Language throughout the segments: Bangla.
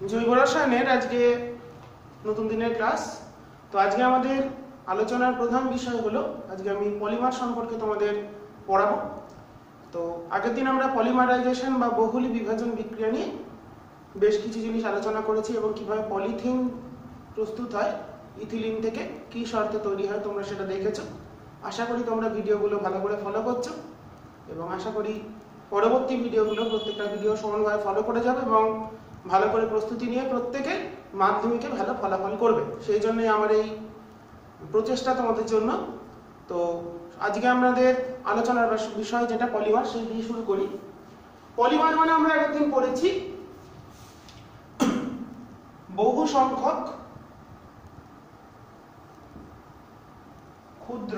জৈব রসায়নের আজকে নতুন দিনের ক্লাস। তো আজকে আমাদের আলোচনার প্রধান বিষয় হলো, আজকে আমি পলিমার সম্পর্কে তোমাদের পড়াবো। তো আগের দিন আমরা পলিমারাইজেশন বা বহুলী বিভাজন বিক্রিয়া নিয়ে বেশ কিছু জিনিস আলোচনা করেছি এবং কিভাবে পলিথিন প্রস্তুত হয় ইথিলিন থেকে, কি শর্তে তৈরি হয় তোমরা সেটা দেখেছো। আশা করি তোমরা ভিডিওগুলো ভালো করে ফলো করছো এবং আশা করি পরবর্তী ভিডিওগুলো প্রত্যেকটা ভিডিও সমানভাবে ফলো করে যাবে এবং ভালো করে প্রস্তুতি নিয়ে প্রত্যেকে মাধ্যমিকে ভালো ফলাফল করবে। সেই জন্যই আমার এই প্রচেষ্টা তোমাদের জন্য। তো আজকে আমাদের আলোচনার বিষয় যেটা পলিমার, সেই দিয়ে শুরু করি। পলিমার মানে আমরা একদিন পড়েছি বহু সংখ্যক ক্ষুদ্র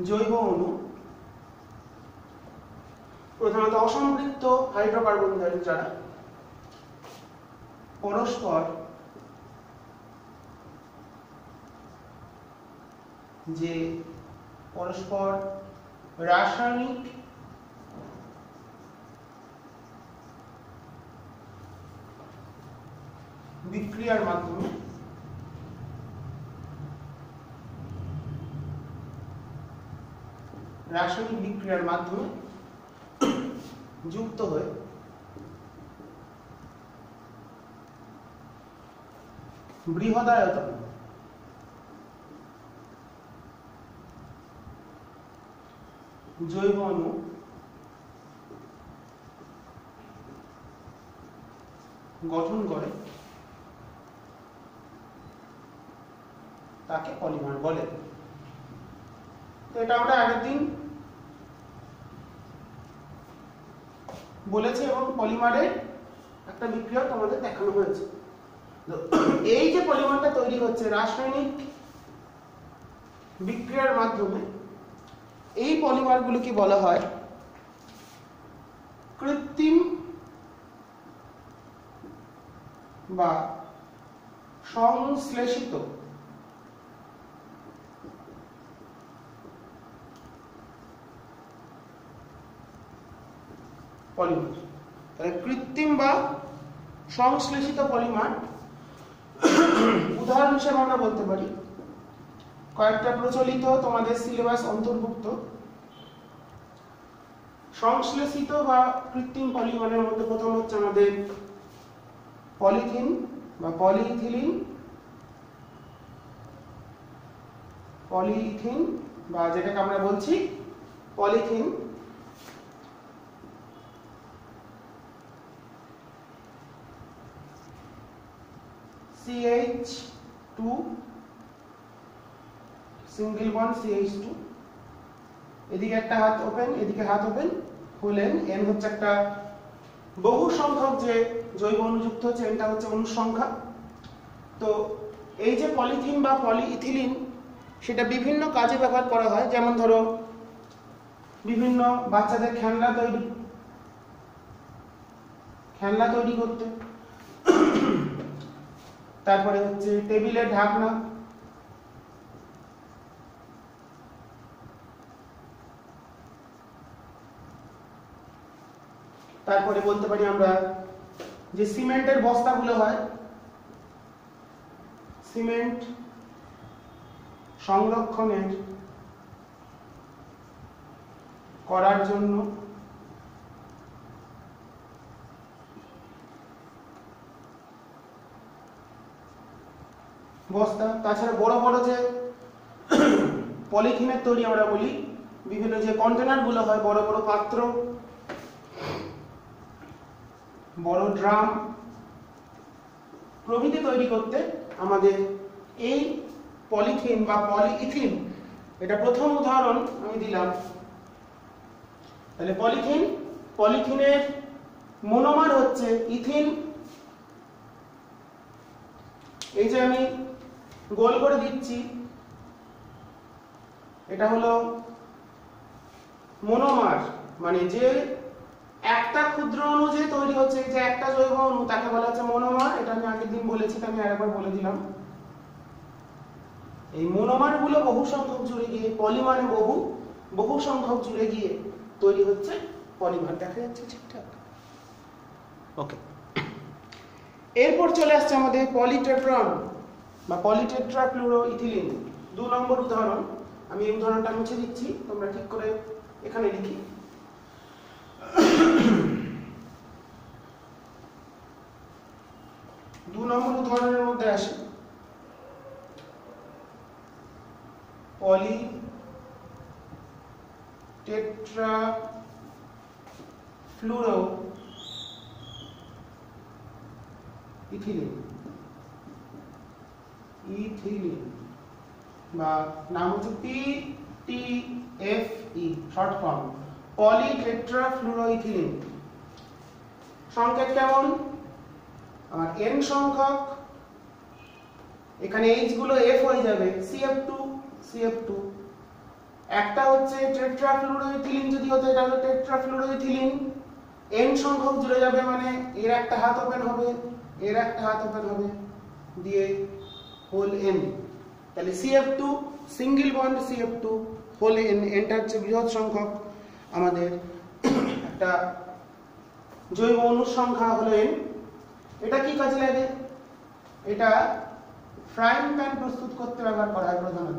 জৈব অণু, প্রধানত অসম্পৃক্ত হাইড্রোকার্বন যারা পরস্পর রাসায়নিক বিক্রিয়ার মাধ্যমে যুক্ত হয়ে বৃহদায়তন জৈব অণু গঠন করে তাকে পলিমার বলে। তো এটা আমরা আগের দিন বলেছি এবং পলিমারের একটা বিক্রিয়া তোমাদের দেখানো হয়েছে। এই যে পলিমারটা তৈরি হচ্ছে রাসায়নিক বিক্রিয়ার মাধ্যমে, এই পলিমারগুলোকে বলা হয় কৃত্রিম বা সংশ্লেষিত পলিমার। তাহলে কৃত্রিম বা সংশ্লেষিত পলিমার উদাহরণ হিসেবে আমরা বলতে পারি কয়েকটা প্রচলিত তোমাদের সিলেবাস অন্তর্ভুক্ত সংশ্লেষিত বা কৃত্রিম পলিমারের মধ্যে প্রথম হচ্ছে আমাদের পলিথিন বা পলিইথিলিন, বা যেটাকে আমরা বলছি polythene, CH2 single bond CH2, এদিকে একটা হাত ওপেন, এদিকে হাত ওপেন হলেন N হচ্ছে একটা বহু সংখ্যক যে জৈব অণু যুক্ত হচ্ছে, এটা হচ্ছে অণুর সংখ্যা। তো এই যে পলিথিন বা পলিইথিলিন, সেটা বিভিন্ন কাজে ব্যবহার করা হয়। যেমন ধরো বিভিন্ন বাচ্চাদের খেলনা তৈরি করতে, তারপরে হচ্ছে টেবিলের ঢাকনা, তারপরে বলতে পারি আমরা যে সিমেন্টের বস্তাগুলো হয়, সিমেন্ট সংরক্ষণের করার জন্য বস্তা। তাছাড়া বড় বড় যে পলিথিনের তৈরি আমরা বলি, বিভিন্ন যে কন্টেনার গুলো হয়, বড় বড় পাত্র, বড় ড্রাম প্রভৃতি তৈরি করতে আমাদের এই পলিথিন বা পলিইথিলিন, এটা প্রথম উদাহরণ আমি দিলাম। তাহলে পলিথিনের মনোমার হচ্ছে ইথিন। এই যে আমি গোল করে দিচ্ছি, এটা হলো মনোমার, মানে যে একটা ক্ষুদ্র অণু যে তৈরি হচ্ছে, যে একটা জৈব অণু, তাকে বলা হচ্ছে মনোমার। এটা আমি আগের দিন বলেছি, আমি আরেকবার বলে দিলাম। এই মনোমার গুলো বহু সংখ্যক জুড়ে গিয়ে পলিমারে বহু সংখ্যক জুড়ে গিয়ে তৈরি হচ্ছে পলিমার। দেখা যাচ্ছে ঠিকঠাক? ওকে, এরপর চলে আসছে আমাদের পলিটেট্রন বা পলিটেট্রাফ্লুরোইথিলিন। 2 নম্বর উদাহরণ। আমি এই উদাহরণটা মুছে দিচ্ছি, তোমরা ঠিক করে এখানে লিখি। দু নম্বর উদাহরণের মধ্যে আসে পলিটেট্রাফ্লুরোইথিলিন বা নাম হচ্ছে PTFE, শর্ট ফর্ম পলিটেট্রাফ্লুরোইথিলিন। সংকেত কেমন? আমার n সংখ্যক, এখানে H গুলো F হয়ে যাবে, CF2 একটা হচ্ছে টেট্রাফ্লুরোইথিলিন, যদি হতো এটা হলো টেট্রাফ্লুরোইথিলিন। n সংখ্যক জুড়ে যাবে, মানে এর একটা হাত ওপেন হবে, এর একটা হাত ওপেন হবে, দিয়ে হোল n। তাহলে CF2 single bond CF2 whole n, nটা হচ্ছে বৃহৎ সংখ্যক আমাদের একটা জৈব অণুর সংখ্যা হলো n। এটা কি কাজে লাগে? এটা ফ্রাইং প্যান প্রস্তুত করতে ব্যবহার করা হয় প্রধানত।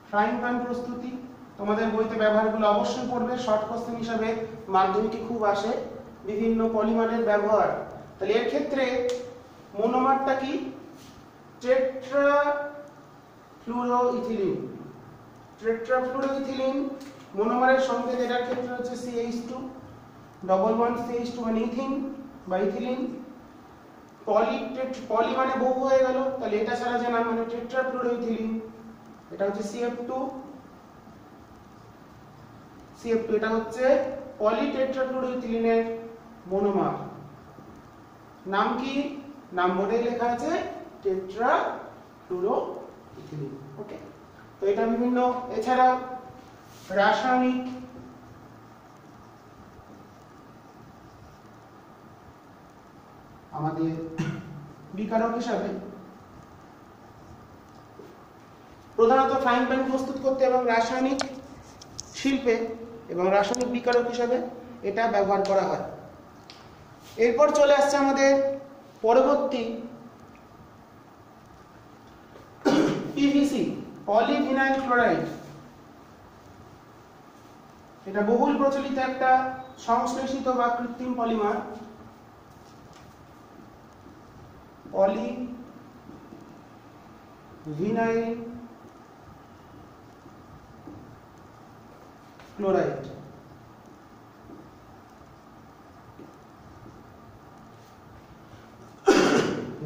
ফ্রাইং প্যান প্রস্তুতি তোমাদের বইতে ব্যবহারগুলো অবশ্যই পড়বে, শর্ট কোশ্চেন হিসাবে মাধ্যমিকে খুব আসে বিভিন্ন পলিমারের ব্যবহার। তাহলে এর ক্ষেত্রে মনোমারটা কি? টেট্রাফ্লুরোইথিলিন মনোমারের সংকেত এটার ক্ষেত্রে হচ্ছে CH2, ডবল বন্ড CH2 মানে ইথিন বা ইথিলিন। পলি মানে বহু হয়ে গেল, তাহলে এটা ছাড়া যে নাম মানে টেট্রাফ্লুরোইথিলিন, এটা হচ্ছে CF2, এটা হচ্ছে পলিটেট্রাফ্লুরোইথিলিনের মনোমার। নাম কি? নাম বোর্ডে লেখা আছে টেট্রাফ্লুরোইথিলিন। ওকে, তো এটা বিভিন্ন, এছাড়া রাসায়নিক আমাদের বিকারক হিসাবে প্রধানত ফ্রাইং প্যান প্রস্তুত করতে এবং রাসায়নিক শিল্পে এবং রাসায়নিক বিকারক হিসাবে এটা ব্যবহার করা হয়। এরপর চলে আসছে আমাদের পরবর্তী PVC, পলিভিনাইল ক্লোরাইড। এটা বহুল প্রচলিত একটা সংশ্লেষিত বা কৃত্রিম পলিমার। পলিভিনাইল ক্লোরাইড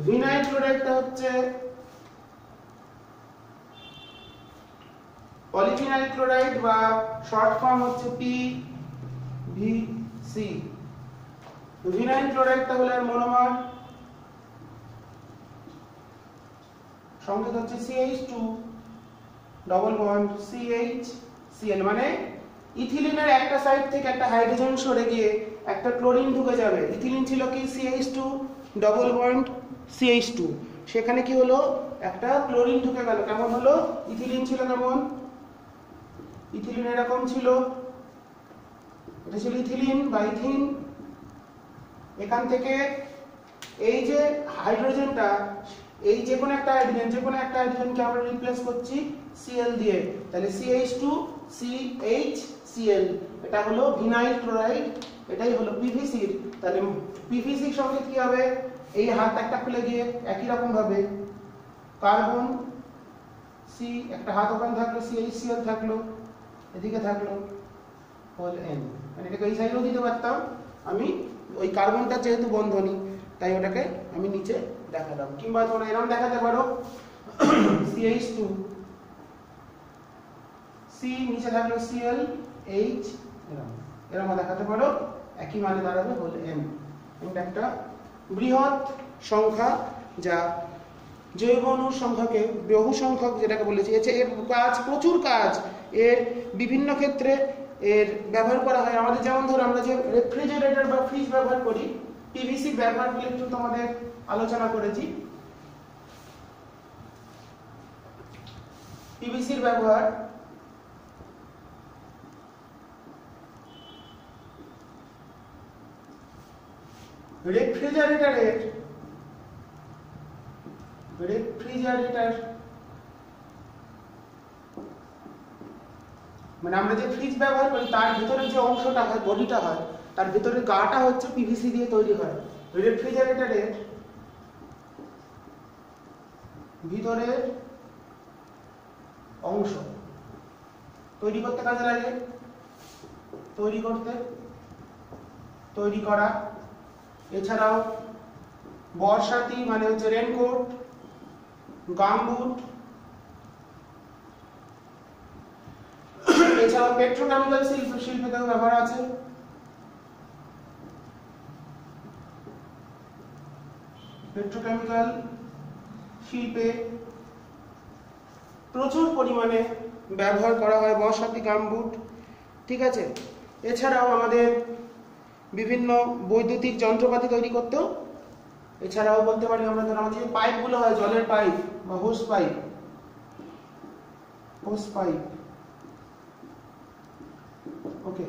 ভিনাইল ক্লোরাইডটা হচ্ছে পলিভিনাইল ক্লোরাইড বা শর্ট ফর্ম হচ্ছে PVC। ভিনাইল ক্লোরাইডটা হলো এর মনোমার, সংকেত হচ্ছে CH2 ডবল বন্ড CHCl, মানে ইথিলিনের একটা সাইড থেকে একটা হাইড্রোজেন সরে গিয়ে একটা ক্লোরিন ঢুকে যাবে। ইথিলিন ছিল কি CH2 ডবল বন্ড CH2, সেখানে কি হলো একটা ক্লোরিন ঢুকে গেল। কেমন হলো? ইথিলিন ছিল কেমন? ইথিলিন এরকম ছিল, এটা ছিল ইথিলিন বা ইথিন। এখান থেকে এই যে হাইড্রোজেনটা, এই যে কোনো একটা হাইড্রোজেনকে আমরা রিপ্লেস করছি Cl দিয়ে, তাহলে CH2 CHCl, এটা হলো ভিনাইল ক্লোরাইড, এটাই হলো PVC। তাহলে PVC এর সঙ্গে কি হবে? এই হাত একটা খুলে গিয়ে একই রকম ভাবে কার্বন C, একটা হাত ওখানে থাকলো, CHCl থাকলো, এদিকে থাকলো হোল N, মানে এটাকে এই সাইডেও দিতে পারতাম আমি, ওই কার্বনটা যেহেতু বন্ধনী তাই ওটাকে আমি নিচে দেখালাম। কিংবা তোমরা এরকম দেখাতে পারো CH2 C, নিচে থাকলো Cl H, এরকম দেখাতে পারো, একই মানে দাঁড়াবে হোল N। এটা একটা বৃহৎ সংখ্যা যা জৈব অণুর সংখ্যাকে বহু সংখ্যক যেটাকে বলেছি। এর কাজ, প্রচুর কাজ, এর বিভিন্ন ক্ষেত্রে এর ব্যবহার করা হয়। আমাদের যেমন ধরো আমরা যে রেফ্রিজারেটর বা ফ্রিজ ব্যবহার করি, PVC ব্যবহার বলে একটু তোমাদের আলোচনা করেছি। PVC এর ব্যবহার রেফ্রিজারেটর মানে আমরা যে ফ্রিজ ব্যবহার করি তার ভিতরে যে অংশটা হয়, বডিটা হয়, তার ভিতরে গাটা হচ্ছে পিভিসি দিয়ে তৈরি হয়। রেফ্রিজারেটরের ভিতরের অংশ তৈরি করতে কাজে লাগে, তৈরি করা। এছাড়াও বর্ষাতি মানে হচ্ছে রেনকোট, গামবুট, এছাড়াও পেট্রোকেমিক্যাল শিল্পেতেও ব্যবহার আছে। পেট্রোকেমিক্যাল শিল্পে প্রচুর পরিমাণে ব্যবহার করা হয় বর্ষাতি, গামবুট, ঠিক আছে। এছাড়াও আমাদের বিভিন্ন বৈদ্যুতিক যন্ত্রপাতি তৈরি করতেও, এছাড়াও বলতে পারি আমরা ধর আমাদের যে পাইপগুলো হয়, জলের পাইপ বা হোস পাইপ, ওকে।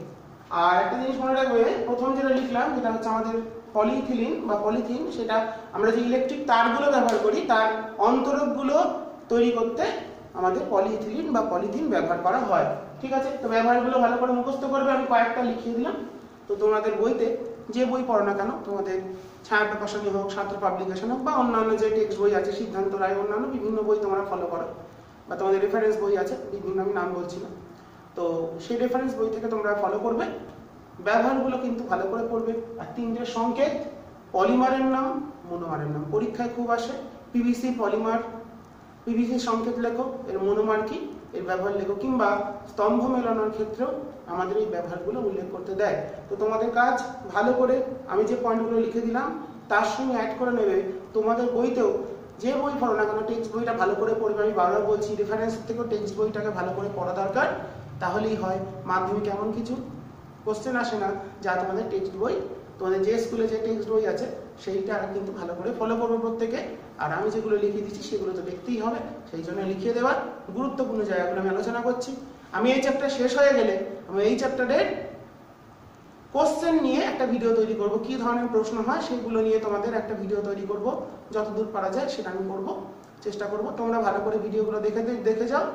আর একটা জিনিস মনে রাখবে, প্রথম যেটা লিখলাম যেটা হচ্ছে আমাদের পলিইথিলিন বা পলিথিন, সেটা আমরা যে ইলেকট্রিক তারগুলো ব্যবহার করি তার অন্তরকগুলো তৈরি করতে আমাদের পলিইথিলিন বা পলিথিন ব্যবহার করা হয়, ঠিক আছে। তো ব্যবহারগুলো ভালো করে মুখস্থ করবে, আমি কয়েকটা লিখিয়ে দিলাম। তো তোমাদের বইতে যে বই পড়ো না কেন, তোমাদের ছায়া প্রকাশনী হোক, ছাত্র পাবলিকেশন হোক, বা অন্যান্য যে টেক্সট বই আছে, সিদ্ধান্ত রায়, অন্যান্য বিভিন্ন বই তোমরা ফলো করো, বা তোমাদের রেফারেন্স বই আছে বিভিন্ন, আমি নাম বলছি না, তো সেই রেফারেন্স বই থেকে তোমরা ফলো করবে। ব্যবহারগুলো কিন্তু ভালো করে পড়বে। আর তিনটে সংকেত, পলিমারের নাম, মনোমারের নাম, পরীক্ষায় খুব আসে। পিভিসি, পলিমার, পিভিসি সংকেত লেখো, এর মনোমার কি, এর ব্যবহার লেখো, কিংবা স্তম্ভ মেলানোর ক্ষেত্রেও আমাদের এই ব্যবহারগুলো উল্লেখ করতে দেয়। তো তোমাদের কাজ ভালো করে আমি যে পয়েন্টগুলো লিখে দিলাম তার সঙ্গে অ্যাড করে নেবে। তোমাদের বইতেও যে বই পড়ো না কেন, টেক্সট বইটা ভালো করে পড়বে। আমি বারবার বলছি, রেফারেন্স থেকেও টেক্সট বইটাকে ভালো করে পড়া দরকার, তাহলেই হয়। মাধ্যমিকে এমন কিছু কোশ্চেন আসে না যা তোমাদের টেক্সট বই, তোমাদের যে স্কুলে যে টেক্সট বই আছে সেইটা কিন্তু ভালো করে ফলো করবে প্রত্যেকে। আর আমি যেগুলো লিখিয়ে দিচ্ছি সেগুলো তো দেখতেই হবে, সেই জন্য লিখিয়ে দেওয়ার গুরুত্বপূর্ণ জায়গাগুলো আমি আলোচনা করছি। আমি এই চ্যাপ্টার শেষ হয়ে গেলে আমি এই চ্যাপ্টারের কোশ্চেন নিয়ে একটা ভিডিও তৈরি করব, কি ধরনের প্রশ্ন হয় সেগুলো নিয়ে তোমাদের একটা ভিডিও তৈরি করব, যতদূর পারা যায় সেটা আমি করব, চেষ্টা করব। তোমরা ভালো করে ভিডিওগুলো দেখে যাও।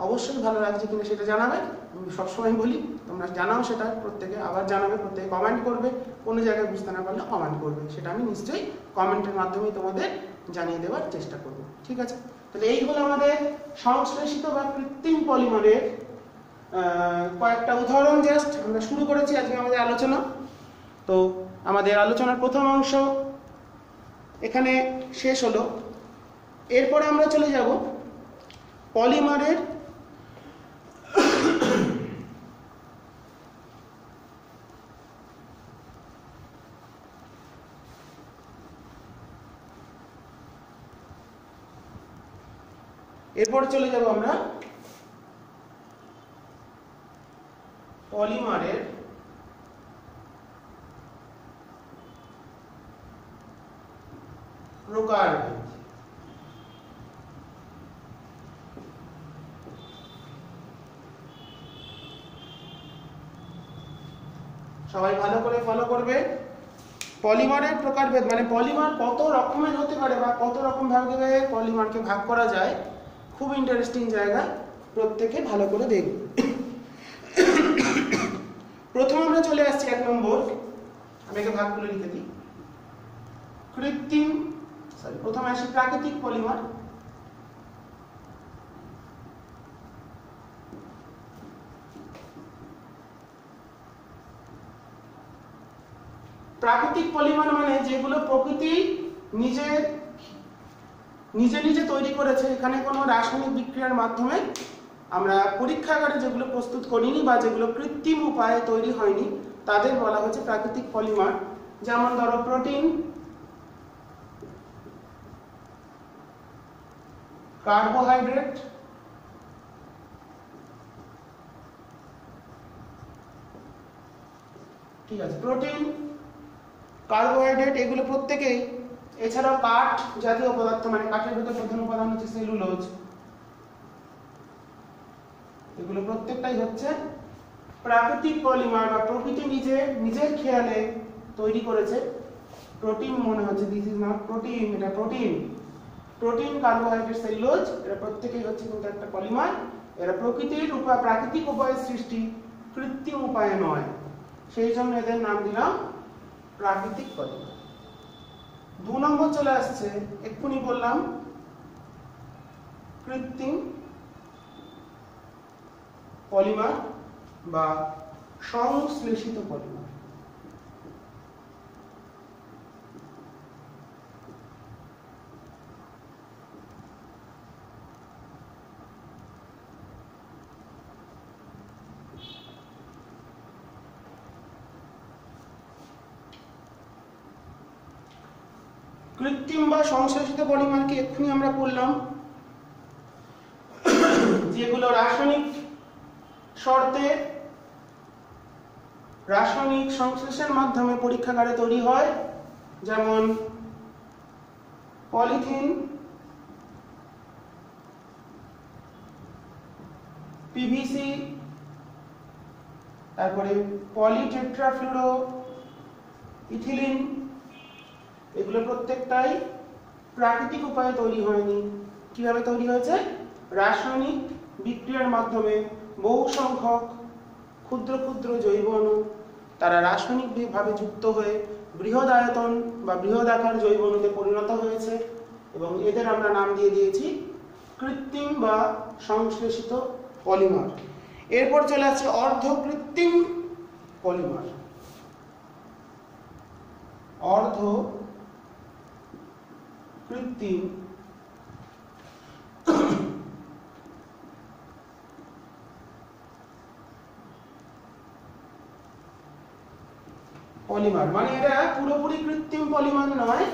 অবশ্যই ভালো লাগছে কিনা সেটা জানাবে, আমি সবসময় বলি তোমরা জানাও সেটা, প্রত্যেকে আবার জানাবে, প্রত্যেকে কমেন্ট করবে, কোনো জায়গায় বুঝতে না পারলে কমেন্ট করবে, সেটা আমি নিশ্চয়ই কমেন্টের মাধ্যমে তোমাদের জানিয়ে দেওয়ার চেষ্টা করব, ঠিক আছে। তাহলে এই হলো আমাদের সংশ্লেষিত বা কৃত্রিম পলিমারের কয়েকটা উদাহরণ। জাস্ট আমরা শুরু করেছি আজকে আমাদের আলোচনা। তো আমাদের আলোচনার প্রথম অংশ এখানে শেষ হলো। এরপরে আমরা চলে যাব পলিমারের আমরা পলিমারের প্রকারভেদ। সবাই ভালো করে ফলো করবে। পলিমারের প্রকারভেদ মানে পলিমার কত রকমের হতে পারে বা কত রকম ভাবে পলিমারকে ভাগ করা যায়, খুব ইন্টারেস্টিং জায়গা, প্রত্যেকে ভালো করে দেখবে। প্রথম আমরা চলে আসছি 1 নম্বর, আমি একে ভাগ করে লিখে দিই। প্রথমে আসি প্রাকৃতিক পলিমার। প্রাকৃতিক পলিমার মানে যেগুলো প্রকৃতি নিজে নিজে তৈরি করেছে, এখানে কোনো রাসায়নিক বিক্রিয়ার মাধ্যমে আমরা পরীক্ষাগারে যেগুলো প্রস্তুত করিনি বা যেগুলো কৃত্রিম উপায়ে তৈরি হয়নি, তাদের বলা হচ্ছে প্রাকৃতিক পলিমার। যেমন ধরো প্রোটিন, কার্বোহাইড্রেট, ঠিক আছে, প্রোটিন, কার্বোহাইড্রেট এগুলো প্রত্যেকেই, এছাড়াও কাঠ জাতীয় পদার্থ মানে কাঠের ভিতর প্রধান উপাদান হচ্ছে সেলুলোজ, এগুলো প্রত্যেকটাই হচ্ছে প্রাকৃতিক পলিমার বা প্রকৃতি নিজের খেয়ালে তৈরি করেছে প্রোটিন মনে হচ্ছে, দিস ইজ নট প্রোটিন, এটা প্রোটিন। প্রোটিন, কার্বোহাইড্রেট, সেলুলোজ এরা প্রত্যেকেই হচ্ছে কিন্তু একটা পলিমার। এরা প্রকৃতির উপায়, প্রাকৃতিক উপায়ে সৃষ্টি, কৃত্রিম উপায়ে নয়, সেই জন্য এদের নাম দিলাম প্রাকৃতিক পলিমার। 2 নম্বর চলে আসছে, এক্ষুনি বললাম কৃত্রিম পলিমার বা সংশ্লেষিত পলিমার। কৃত্রিম বা সংশ্লেষিত পলিমারকে এক্ষুনি আমরা বললাম যেগুলো রাসায়নিক শর্তে, রাসায়নিক সংশ্লেষের মাধ্যমে পরীক্ষাগারে তৈরি হয়, যেমন পলিথিন, পিভিসি, তারপরে পলিটেট্রাফ্লুরো ইথিলিন। এগুলো প্রত্যেকটাই প্রাকৃতিক উপায়ে তৈরি হয়নি। কিভাবে তৈরি হয়েছে? রাসায়নিক বিক্রিয়ার মাধ্যমে বহু সংখ্যক ক্ষুদ্র ক্ষুদ্র জৈব অণু তারা রাসায়নিকভাবে যুক্ত হয়ে বৃহৎ আয়তন বা বৃহৎ আকার জৈব অণুতে পরিণত হয়েছে, এবং এদের আমরা নাম দিয়ে দিয়েছি কৃত্রিম বা সংশ্লেষিত পলিমার। এরপর চলে আসছে অর্ধকৃত্রিম পলিমার। অর্ধকৃত্রিম পলিমার মানে এরা পুরোপুরি কৃত্রিম পলিমার নয়।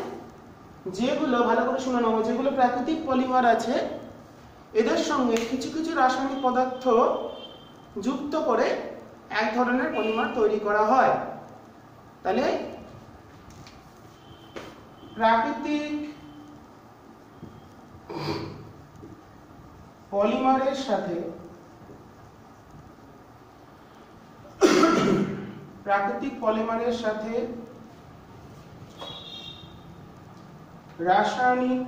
যেগুলো, ভালো করে শুনে নেবো, যেগুলো প্রাকৃতিক পলিমার আছে এদের সঙ্গে কিছু কিছু রাসায়নিক পদার্থ যুক্ত করে এক ধরনের পলিমার তৈরি করা হয়। তাহলে প্রাকৃতিক পলিমারের সাথে রাসায়নিক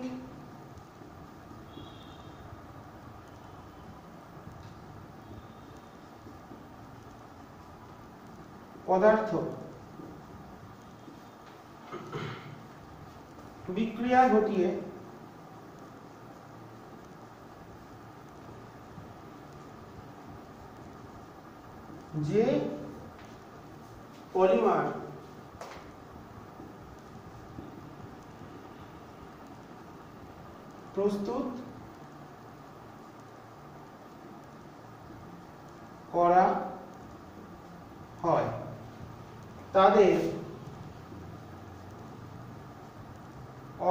পদার্থ বিক্রিয়া ঘটিয়ে যে পলিমার প্রস্তুত করা হয় তাদের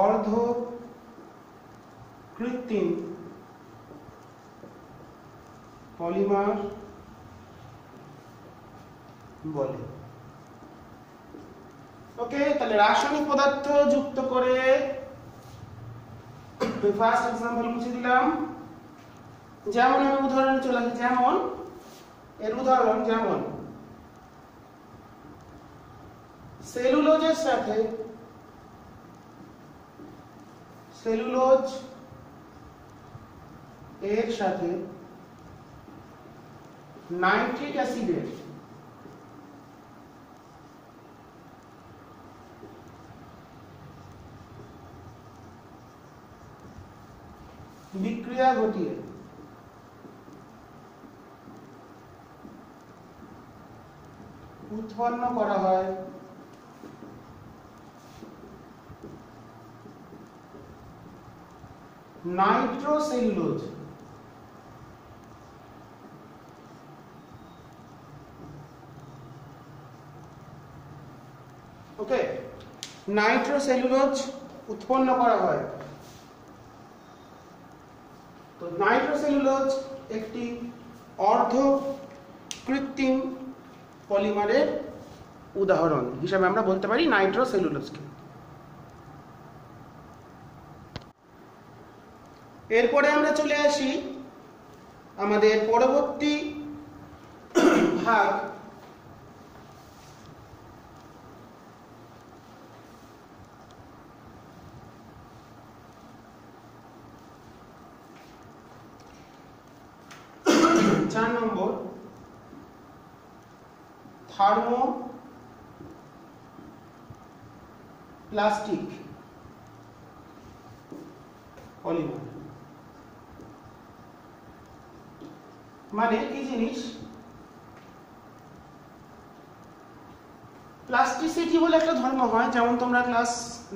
অর্ধকৃত্রিম পলিমার বলে। ওকে, তাহলে রাসায়নিক পদার্থ যুক্ত করে ফার্স্ট এক্সাম্পল মুছে দিলাম। যেমন আমি উদাহরণ চলে আসি, যেমন এর উদাহরণ, যেমন সেলুলোজের সাথে সেলুলোজ এর সাথে নাইট্রিক অ্যাসিডের বিক্রিয়া ঘটিয়ে উৎপন্ন করা হয় নাইট্রোসেলুলোজ। ওকে, নাইট্রোসেলুলোজ উৎপন্ন করা হয়। তো নাইট্রোসেলুলোজ একটি অর্ধকৃত্রিম পলিমারের উদাহরণ হিসাবে আমরা বলতে পারি নাইট্রোসেলুলোজকে। এরপরে আমরা চলে আসি আমাদের পরবর্তী ভাগ, 4 নম্বর থার্মো প্লাস্টিক পলিমার মানে কি জিনিস? প্লাস্টিসিটি বলে একটা ধর্ম হয়, যেমন তোমরা ক্লাস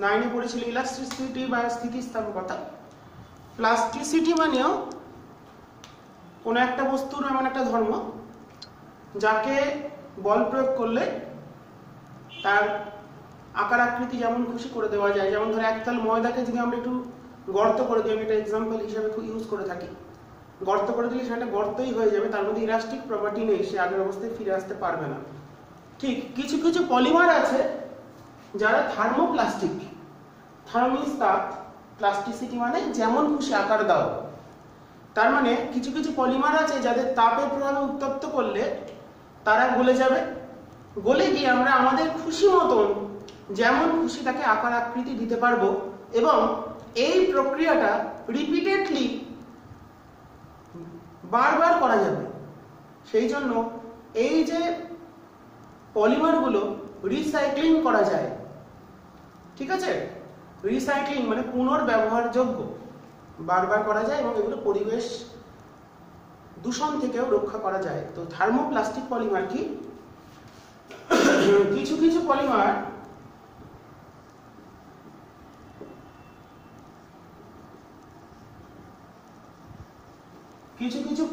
9 এ পড়েছিলে ইলাস্টিসিটি বা স্থিতিস্থাপকতা। প্লাস্টিসিটি মানেও কোন একটা বস্তুর এমন একটা ধর্ম যাকে বল প্রয়োগ করলে তার আকার আকৃতি যেমন খুশি করে দেওয়া যায়। যেমন ধরো একতাল ময়দাকে যদি আমরা একটু গর্ত করে দিই, আমি এটা এক্সাম্পল হিসেবে খুব ইউজ করে থাকি, গর্ত করে দিলে সেটা গর্তই হয়ে যাবে, তার মধ্যে ইলাস্টিক প্রপার্টি নেই, সে আগের অবস্থায় ফিরে আসতে পারবে না। ঠিক কিছু কিছু পলিমার আছে যারা থার্মোপ্লাস্টিক। থার্মিস তাপ, প্লাস্টিসিটি মানে যেমন খুশি আকার দাও। তার মানে কিছু কিছু পলিমার আছে যাদের তাপের প্রভাবে উত্তপ্ত করলে তারা গলে যাবে, গলে গিয়ে আমরা আমাদের খুশি মতন যেমন খুশি তাকে আকার আকৃতি দিতে পারবো, এবং এই প্রক্রিয়াটা রিপিটেডলি বারবার করা যাবে। সেই জন্য এই যে পলিমারগুলো রিসাইক্লিং করা যায়, ঠিক আছে? রিসাইক্লিং মানে পুনর্ব্যবহারযোগ্য, বারবার করা যায় এবং এগুলো পরিবেশ দূষণ থেকেও রক্ষা করা যায়। তো থার্মোপ্লাস্টিক পলিমার কি? কিছু কিছু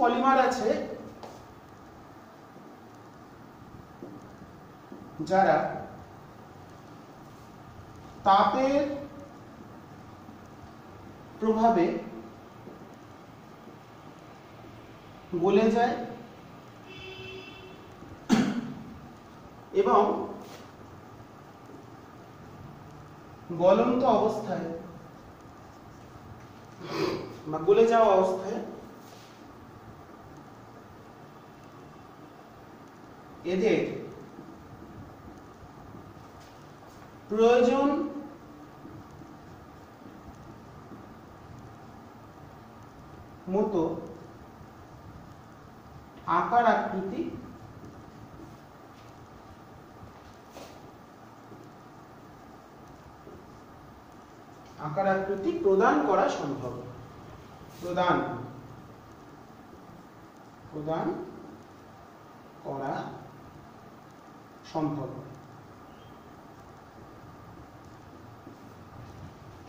পলিমার আছে যারা তাপের প্রভাবে গলে যায় এবং গলন্ত অবস্থায় বা গলে যাওয়া অবস্থায় এদের প্রয়োজন মতো আকার আকৃতি প্রদান করা সম্ভব। প্রদান করা সম্ভব।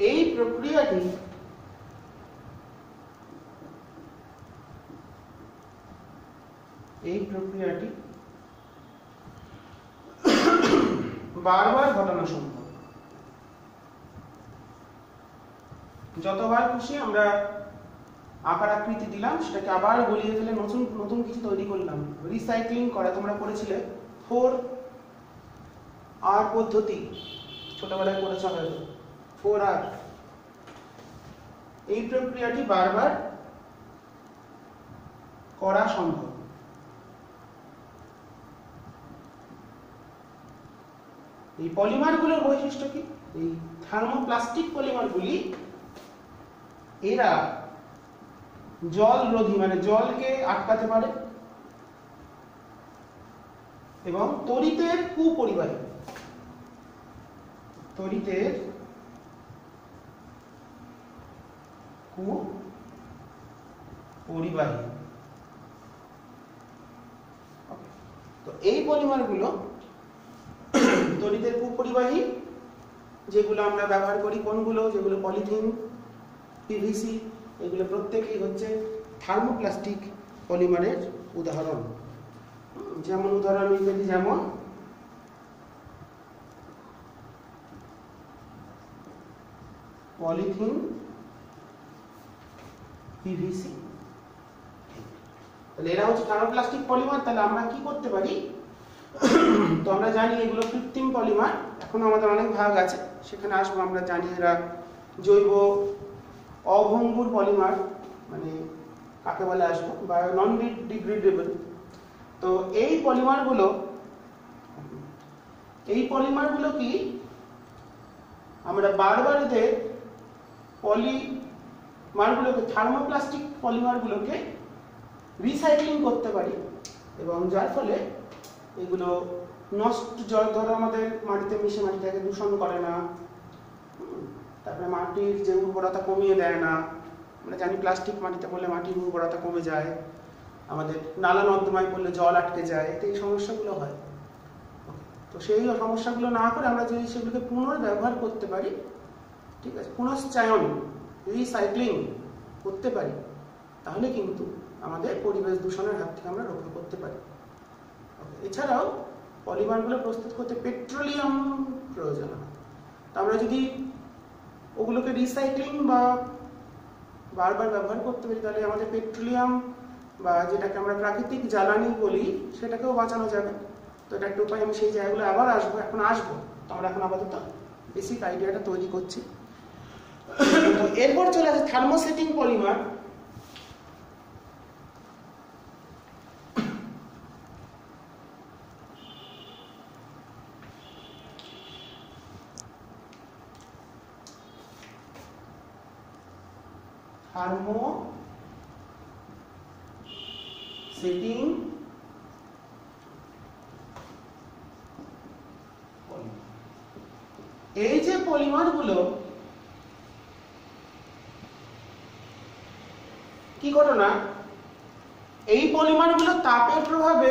এই প্রক্রিয়াটি বারবার ঘটানো সম্ভব। যতবার খুশি আমরা আকার আকৃতি দিলাম, সেটাকে আবার গলিয়ে ফেলে নতুন নতুন কিছু তৈরি করলাম। রিসাইক্লিং করা তোমরা পড়েছিলে 4R পদ্ধতি, ছোটবেলায় পড়েছ হয়তো 4R। এই প্রক্রিয়াটি বারবার করা সম্ভব। এই পলিমারগুলোর বৈশিষ্ট্য কি? এই থার্মোপ্লাস্টিক পলিমারগুলি এরা জল রোধী মানে জলকে আটকাতে পারে এবং তড়িতের কুপরিবাহী। তো এই পলিমারগুলো তড়িতের কুপরিবাহী, যেগুলো আমরা ব্যবহার করি কোনগুলো? যেগুলো পলিথিন, পিভিসি, এগুলো প্রত্যেকেই হচ্ছে থার্মোপ্লাস্টিক পলিমারের উদাহরণ। যেমন উদাহরণ ইত্যাদি, যেমন পলিথিন, পিভিসি, তাহলে এরা হচ্ছে থার্মোপ্লাস্টিক পলিমার। তাহলে আমরা কি করতে পারি? তো আমরা জানি এগুলো কৃত্রিম পলিমার, এখন আমাদের অনেক ভাগ আছে, সেখানে আসবো। আমরা জানি এরা জৈব অভঙ্গুর পলিমার, মানে কাকে বলে আসবো, বা নন ডিগ্রেডেবল। তো এই পলিমারগুলো কি আমরা বারবার এদের পলিমারগুলোকে, থার্মোপ্লাস্টিক পলিমারগুলোকে রিসাইক্লিং করতে পারি, এবং যার ফলে এগুলো নষ্ট জল ধরো আমাদের মাটিতে মিশে মাটিটাকে দূষণ করে না, তারপরে মাটির যে উর্বরতা কমিয়ে দেয় না। আমরা জানি প্লাস্টিক মাটিতে পড়লে মাটির উর্বরতা কমে যায়, আমাদের নালা নর্দমায় পড়লে জল আটকে যায়, তো এই সমস্যাগুলো হয়। তো সেই সমস্যাগুলো না করে আমরা যদি সেগুলোকে পুনর্ব্যবহার করতে পারি, ঠিক আছে, পুনশ্চায়ন রিসাইক্লিং করতে পারি, তাহলে কিন্তু আমাদের পরিবেশ দূষণের হাত থেকে আমরা রক্ষা করতে পারি। এছাড়াও পলিমারগুলো প্রস্তুত করতে পেট্রোলিয়াম প্রয়োজন হয়। তো আমরা যদি ওগুলোকে রিসাইক্লিং বা বারবার ব্যবহার করতে পারি, তাহলে আমাদের পেট্রোলিয়াম বা যেটাকে আমরা প্রাকৃতিক জ্বালানি বলি সেটাকেও বাঁচানো যাবে। তো এটা একটা উপায়, আমি সেই জায়গাগুলো আবার এখন আসবো। তো আমরা এখন আপাতত বেসিক আইডিয়াটা তৈরি করছি। তো এরপর চলে আসে থার্মোসেটিং পলিমার। থার্মোসেটিং এই যে পলিমারগুলো কি ঘটনা, এই পলিমারগুলো তাপের প্রভাবে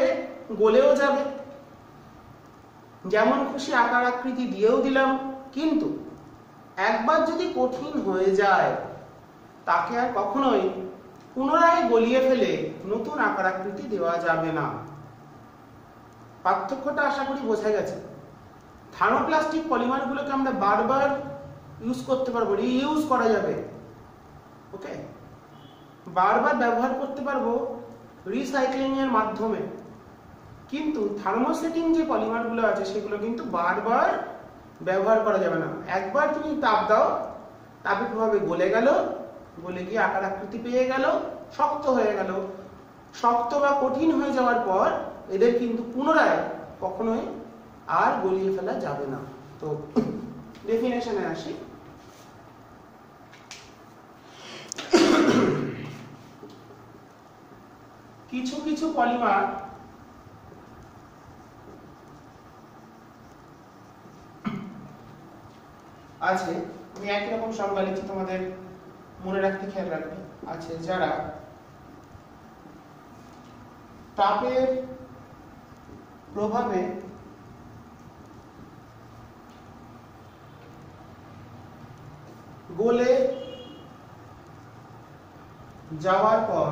গলেও যাবে, যেমন খুশি আকার আকৃতি দিয়েও দিলাম, কিন্তু একবার যদি কঠিন হয়ে যায় তাকে আর কখনোই পুনরায় গলিয়ে ফেলে নতুন আকার আকৃতি দেওয়া যাবে না। পার্থক্যটা আশা করি বোঝা গেছে। থার্মোপ্লাস্টিক পলিমারগুলোকে আমরা বারবার ইউজ করতে পারবো, রিইউজ করা যাবে, ওকে, বারবার ব্যবহার করতে পারবো রিসাইক্লিং এর মাধ্যমে। কিন্তু থার্মোসেটিং যে পলিমারগুলো আছে সেগুলো কিন্তু বারবার ব্যবহার করা যাবে না। একবার তুমি তাপ দাও, তাপের প্রভাবে গলে গেল, গলে গিয়ে আকার আকৃতি পেয়ে গেল, শক্ত হয়ে গেল। শক্ত বা কঠিন হয়ে যাওয়ার পর এদের কিন্তু পুনরায় কখনোই আর গলিয়ে ফেলা যাবে না। তো ডেফিনেশনে আসি। কিছু কিছু পলিমার আছে, আমি একই রকম সংজ্ঞা লিখছি, তোমাদের মনে রাখতে খেয়াল রাখবে, আছে যারা তাপের প্রভাবে গলে যাওয়ার পর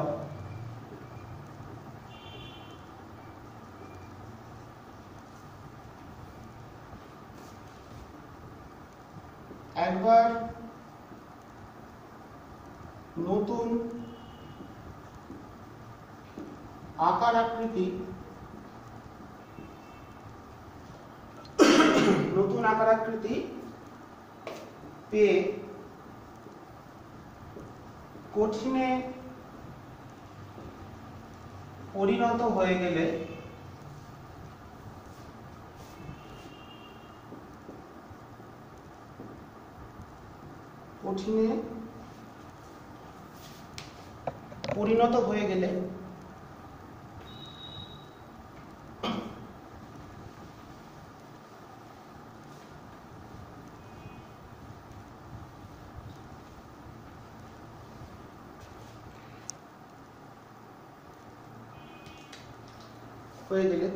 একবার নতুন আকার আকৃতি পেয়ে কঠিনে পরিণত হয়ে গেলে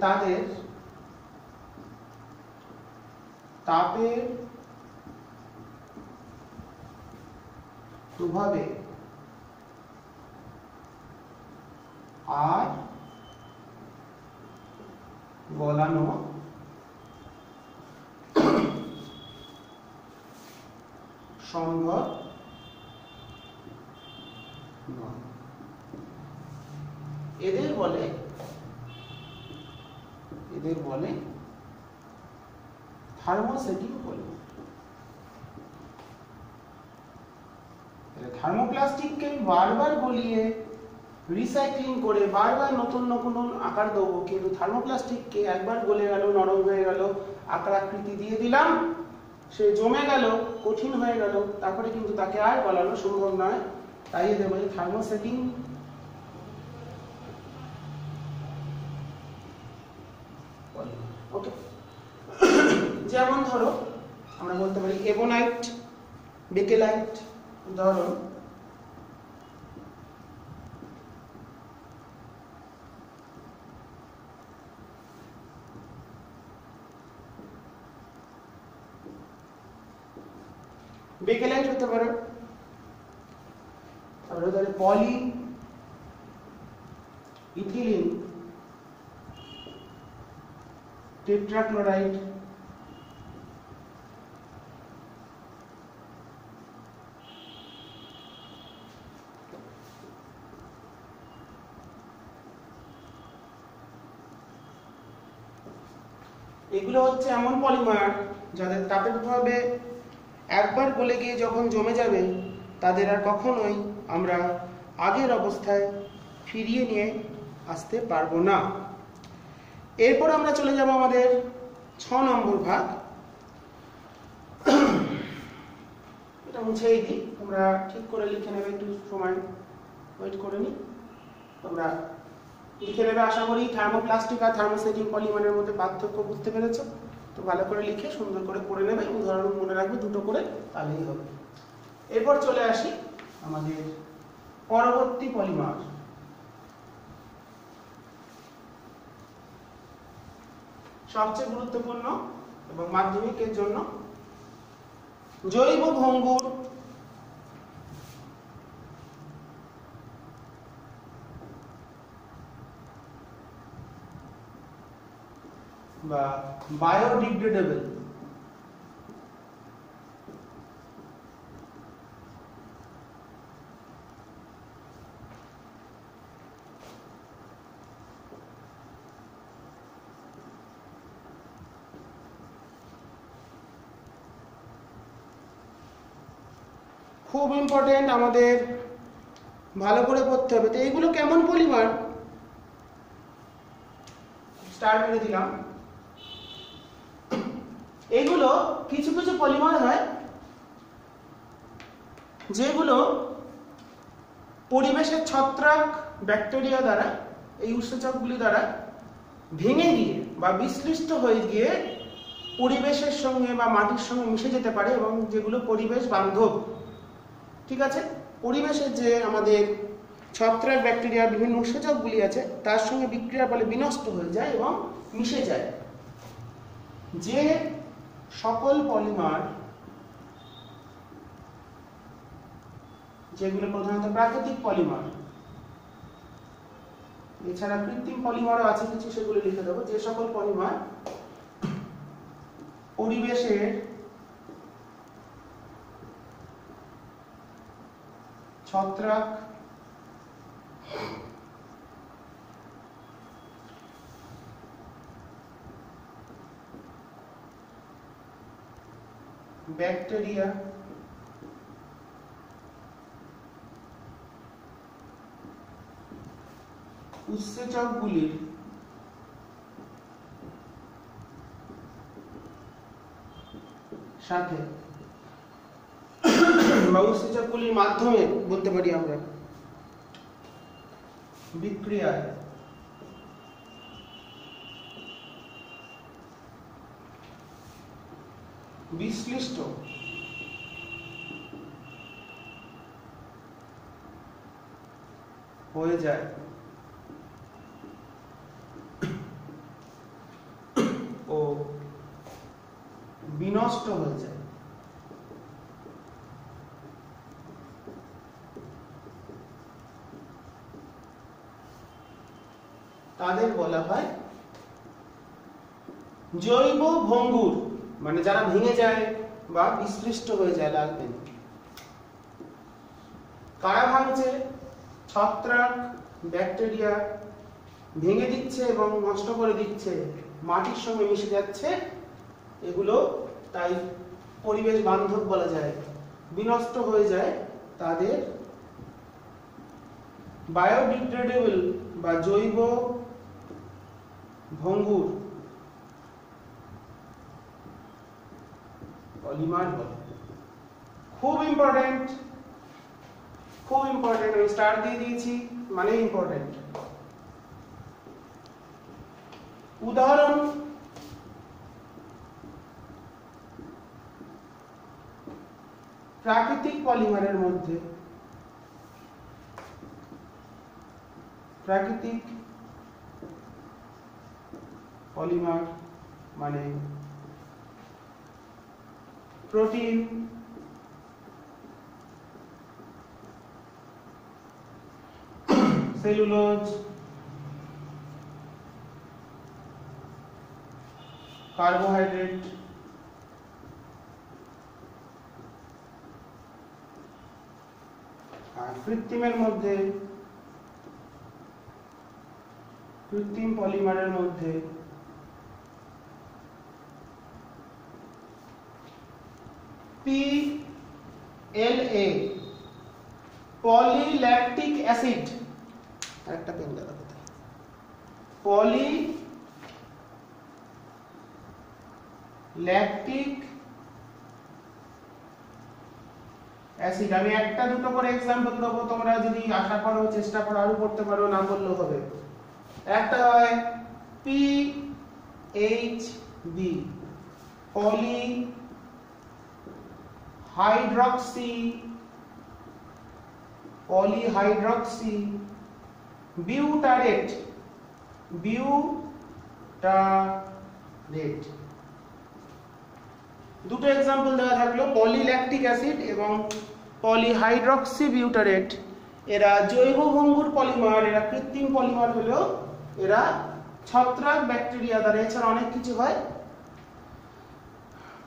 তাদের তাপের প্রভাবে আর গলানো সম্ভব নয়। এদের বলে থার্মোসেটিং পলিমার। থার্মোপ্লাস্টিককে বারবার গলিয়ে রিসাইক্লিং করে বারবার নতুন নতুন আকার দেবো, কিন্তু থার্মোপ্লাস্টিককে একবার গলে গেল, নরম হয়ে গেল, আকার আকৃতি দিয়ে দিলাম, সে জমে গেল, কঠিন হয়ে গেল, তারপরে কিন্তু তাকে আর গলানো সম্ভব নয়। তাই এদের বলে থার্মোসেটিং ওকে, যেমন ধরো আমরা বলতে পারি এবনাইট, বেকেলাইট। উদাহরণ বেকেলাইট হতে পারে, তারপরে ধরে পলি ইথিলিন টেট্রাক্লোরাইড, এগুলো হচ্ছে এমন পলিমার যাদের তাপের প্রভাবে একবার গলে গিয়ে যখন জমে যাবে তাদের আর কখনোই আমরা আগের অবস্থায় ফিরিয়ে নিয়ে আসতে পারবো না। এরপর আমরা চলে যাব আমাদের 6 নম্বর ভাগ। এটা মুছেই দিই, তোমরা ঠিক করে লিখে নেবে, একটু সময় ওয়েট করে নি। তোমরা লিখে নেবে, আশা করি থার্মোপ্লাস্টিক আর থার্মোসেটিং পলিমারের মধ্যে পার্থক্য বুঝতে পেরেছো। তো ভালো করে লিখে সুন্দর করে পড়ে নেবে, উদাহরণ মনে রাখবে দুটো করে, তাহলেই হবে। এরপর চলে আসি আমাদের পরবর্তী পলিমার, সবচেয়ে গুরুত্বপূর্ণ এবং মাধ্যমিকের জন্য জৈব ভঙ্গুর বা বায়োডিগ্রেডেবল। খুব ইম্পর্টেন্ট, আমাদের ভালো করে পড়তে হবে। তো এইগুলো কেমন পলিমার, স্টার মেরে দিলাম। এগুলো কিছু কিছু পলিমার হয় যেগুলো পরিবেশের ছত্রাক ব্যাকটেরিয়া দ্বারা, এই উৎসেচকগুলি দ্বারা ভেঙে গিয়ে বা বিশ্লিষ্ট হয়ে গিয়ে পরিবেশের সঙ্গে বা মাটির সঙ্গে মিশে যেতে পারে, এবং যেগুলো পরিবেশ বান্ধব। ঠিক আছে, পরিবেশের যে আমাদের ছত্রাক ব্যাকটেরিয়া বিভিন্ন উৎসেচকগুলি আছে তার সঙ্গে বিক্রিয়ার ফলে বিনষ্ট হয়ে যায় এবং মিশে যায়। যে সকল পলিমার, যেগুলো প্রধানত প্রাকৃতিক পলিমার, এছাড়া কৃত্রিম পলিমারও আছে কিছু, সেগুলো লিখে দেবো। যে সকল পলিমার পরিবেশের ছত্রাক ব্যাকটেরিয়া উৎসেচকগুলির সাথে বা উৎসেচকগুলির মাধ্যমে বলতে পারি আমরা বিক্রিয়ায় বিশ্লিষ্ট হয়ে যায় ও বিনষ্ট হয়ে যায়, তাদের বলা হয় জৈব ভঙ্গুর, মানে যারা ভেঙে যায় বা বিশ্লিষ্ট হয়ে যায়। লাগবেন কারা ভাঙছে? ছত্রাক ব্যাকটেরিয়া ভেঙে দিচ্ছে এবং নষ্ট করে দিচ্ছে, মাটির সঙ্গে মিশে যাচ্ছে, এগুলো তাই পরিবেশ বান্ধব বলা যায়। বিনষ্ট হয়ে যায়, তাদের বায়োডিগ্রেডেবল বা জৈব ভঙ্গুর পলিমার বলে। খুব ইম্পর্টেন্ট, খুব ইম্পর্টেন্ট, আমি স্টার দিয়ে দিয়েছি মানে ইম্পর্টেন্ট। উদাহরণ প্রাকৃতিক পলিমারের মধ্যে প্রাকৃতিক পলিমার মানে প্রোটিন, সেলুলোজ, কার্বোহাইড্রেট, আর কৃত্রিমের মধ্যে কৃত্রিম পলিমারের মধ্যে PLA পলিল্যাকটিক অ্যাসিড, আরেকটা পেন দাও কোথায়, পলিল্যাকটিক অ্যাসিড। আমি একটা দুটো করে एग्जांपल দেবো, তোমরা যদি আশা করো চেষ্টা করো আরো পড়তে পারো, না বললেও হবে। একটা হয় PHB পলি হাইড্রক্সি বিউটারেট দুটো एग्जांपल দেওয়া থাকলো, পলিল্যাকটিক অ্যাসিড এবং পলিহাইড্রক্সি বিউটারেট। এরা জৈব ভঙ্গুর পলিমার, এরা কৃত্রিম পলিমার হলেও এরা ছত্রাক ব্যাকটেরিয়া দ্বারা, এছাড়া অনেক কিছু হয়,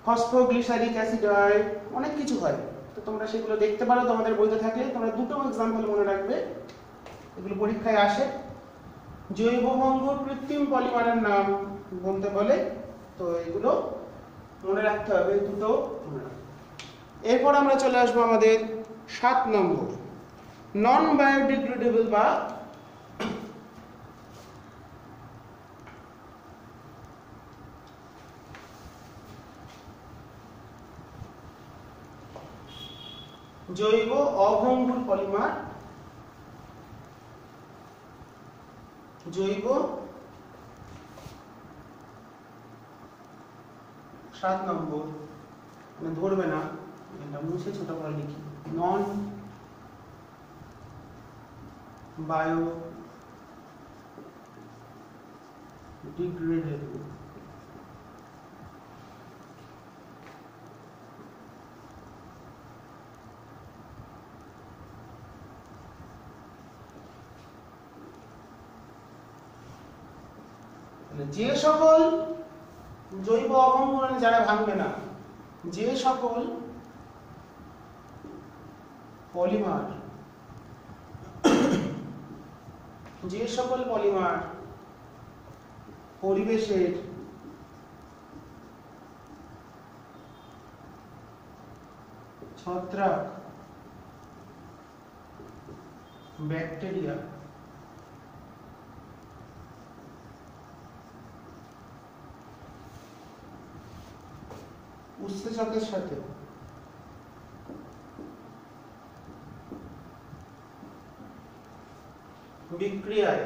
ফসফোগ্লিসারিক অ্যাসিড হয়, অনেক কিছু হয়। তো তোমরা সেগুলো দেখতে পারো তোমাদের বইতে থাকলে। তোমরা দুটো एग्जांपल মনে রাখবে, এগুলো পরীক্ষায় আসে। জৈব ভঙ্গুর কৃত্রিম পলিমারের নাম বলতে বলে, তো এগুলো মনে রাখতে হবে, দুটো মনে রাখবে। এরপর আমরা চলে আসবো আমাদের 7 নম্বর, নন বায়োডিগ্রেডেবল বা জৈব অভঙ্গুর পলিমার। জৈব 7 নম্বর, মানে ধরবে না, এটা মুছে ছোট করে লিখি, নন বায়োডিগ্রেডেবল। যে সকল জৈব অভঙ্গুর, যারা ভাঙবে না, যে সকল পলিমার পরিবেশের ছত্রাক ব্যাকটেরিয়া উৎসেচকের সাথে বিক্রিয়ায়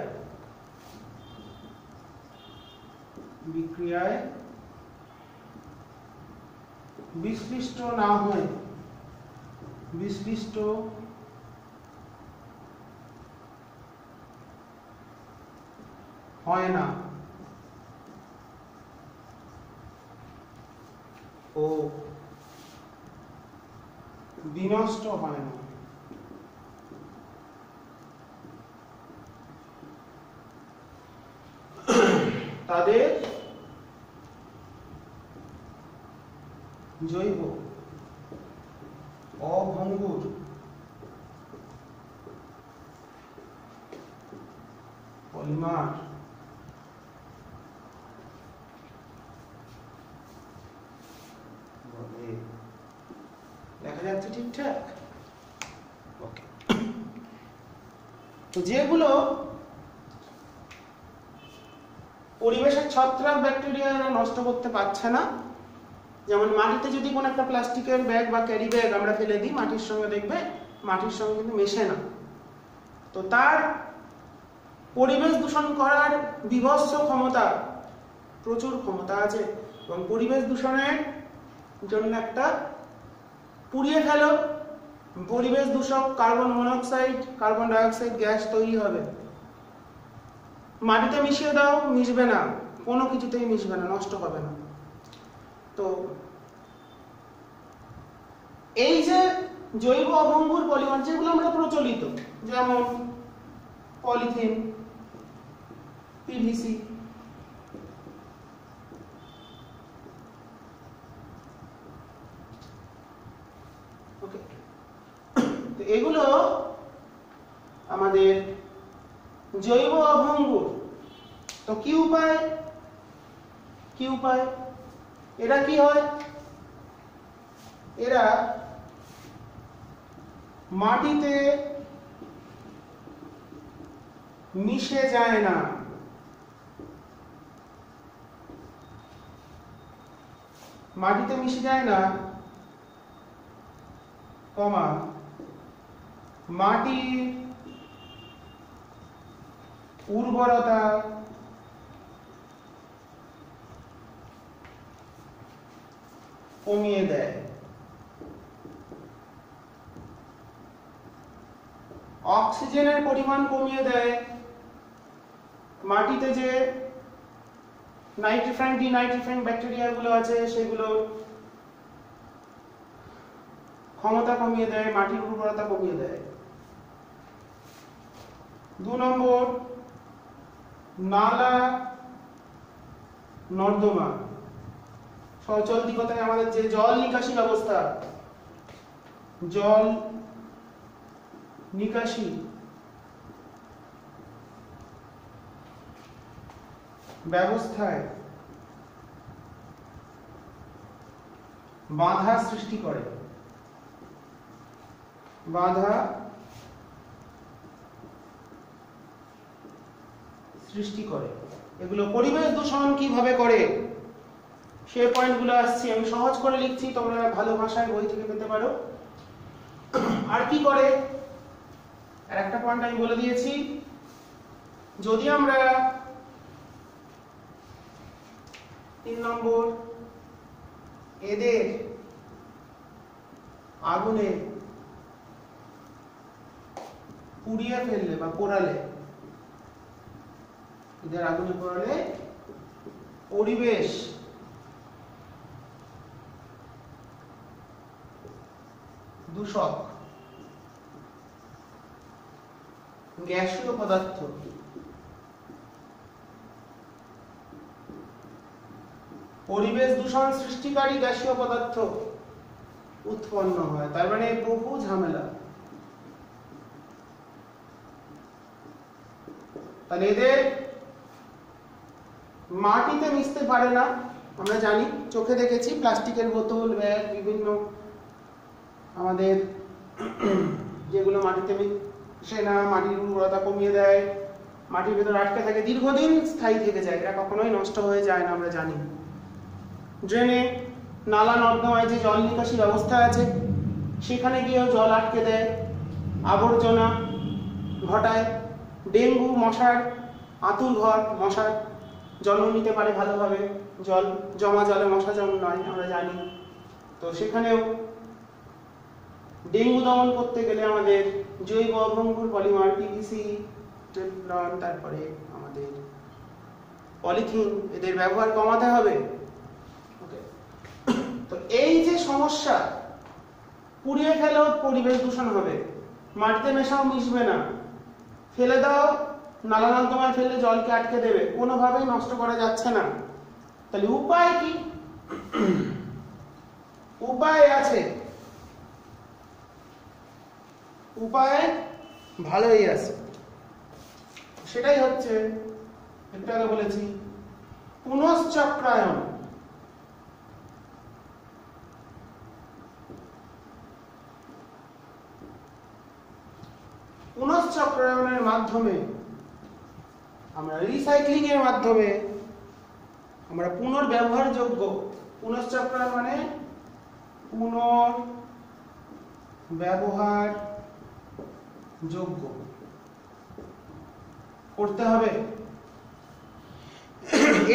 বিশ্লিষ্ট না হয়, বিশ্লিষ্ট হয় না ও বিনষ্ট হয় না। তাদের জৈব অভঙ্গুর পলিমার দেখা যাচ্ছে ঠিকঠাক? ওকে। তো যেগুলো পরিবেশের ছত্রাক ব্যাকটেরিয়া নষ্ট করতে পারছে না, যেমন মাটিতে যদি কোনো একটা প্লাস্টিকের ব্যাগ বা ক্যারি ব্যাগ আমরা ফেলে দিই, মাটির সঙ্গে দেখবে মাটির সঙ্গে কিন্তু মেশে না, তো তার পরিবেশ দূষণ করার বিভৎস ক্ষমতা, প্রচুর ক্ষমতা আছে, এবং পরিবেশ দূষণের জন্য একটা পুড়িয়ে ফেলো, পরিবেশ দূষক carbon monoxide, carbon dioxide gas তৈরি হবে। মাটিতে মিশিয়ে দাও, মিশবে না, কোনো কিছুতেই মিশবে না, নষ্ট হবে না। তো এই যে জৈব অভঙ্গুর পলিমার যেগুলো আমরা প্রচলিত, যেমন পলিথিন, পিভিসি, ওকে, তো এগুলো আমাদের জৈব অভঙ্গুর। তো কি উপায়, এরা কি হয়, এরা মাটিতে মিশে যায় না, মাটিতে মিশে যায় না, কমা মাটির উর্বরতা কমিয়ে দেয়। অক্সিজেনের পরিমাণ কমিয়ে দেয়, মাটিতে যে নাইট্রিফাইং ডিনাইট্রিফাইং ব্যাকটেরিয়া গুলো আছে সেগুলো ক্ষমতা কমিয়ে দেয়, মাটির উর্বরতা কমিয়ে দেয়। 2 নম্বর, নালা নর্দমা, চলতি কথায় আমাদের যে জল নিকাশি ব্যবস্থা, জল নিকাশি ব্যবস্থায় বাধা সৃষ্টি করে, বাধা সৃষ্টি করে। এগুলো পরিবেশ দূষণ কিভাবে করে সেই পয়েন্টগুলো আসছে, আমি সহজ করে লিখছি, তোমরা ভালো ভাষায় বই থেকে পেতে পারো। আর কি করে, আর একটা পয়েন্ট আমি বলে দিয়েছি, যদি আমরা 3 নম্বর এদের আগুনে পুড়িয়ে ফেললে বা পোড়ালে, এদের আগুনে পোড়ালে পরিবেশ দূষক গ্যাসীয় পদার্থ পরিবেশ দূষণ সৃষ্টিকারী গ্যাসীয় পদার্থ উৎপন্ন হয়। তার মানে বহু ঝামেলা। তাহলে এদের মাটিতে মিশতে পারে না, আমরা জানি, চোখে দেখেছি, প্লাস্টিকের বোতল, ব্যাগ, বিভিন্ন আমাদের যেগুলো মাটিতে মিশে না, মাটির উর্বরতা কমিয়ে দেয়, মাটির ভেতরে আটকে থাকে, দীর্ঘদিন স্থায়ী থেকে যায়, এরা কখনোই নষ্ট হয়ে যায় না, আমরা জানি। ড্রেনে, নালা নর্দমায় যে জল নিকাশি ব্যবস্থা আছে সেখানে গিয়েও জল আটকে দেয়, আবর্জনা ঘটায়, ডেঙ্গু, মশার আঁতুর ঘর, মশার জন্ম নিতে পারে ভালোভাবে, জল জমা জলে মশা জন্মায়, আমরা জানি। তো সেখানেও ডেঙ্গু দমন করতে গেলে আমাদের জৈব অভঙ্গুর পলিমার, পিভিসি, টেফলন, তারপরে আমাদের পলিথিন, এদের ব্যবহার কমাতে হবে। তো এই যে সমস্যা, পুড়িয়ে ফেলেও পরিবেশ দূষণ হবে, মাটিতে মেশাও মিশবে না, ফেলে দাও, নালা নর্দমায় ফেললে জলকে আটকে দেবে, কোনোভাবেই নষ্ট করা যাচ্ছে না। তাহলে উপায় কি? উপায় আছে, উপায় ভালোই আছে। সেটাই হচ্ছে, একটু আগে বলেছি, পুনশ্চক্রায়ন। পুনশ্চক্রায়নের মাধ্যমে আমরা, রিসাইক্লিং এর মাধ্যমে আমরা পুনর্ব্যবহারযোগ্য, পুনশ্চক্রায়ন মানে পুনর্ব্যবহার যোগ্য করতে হবে।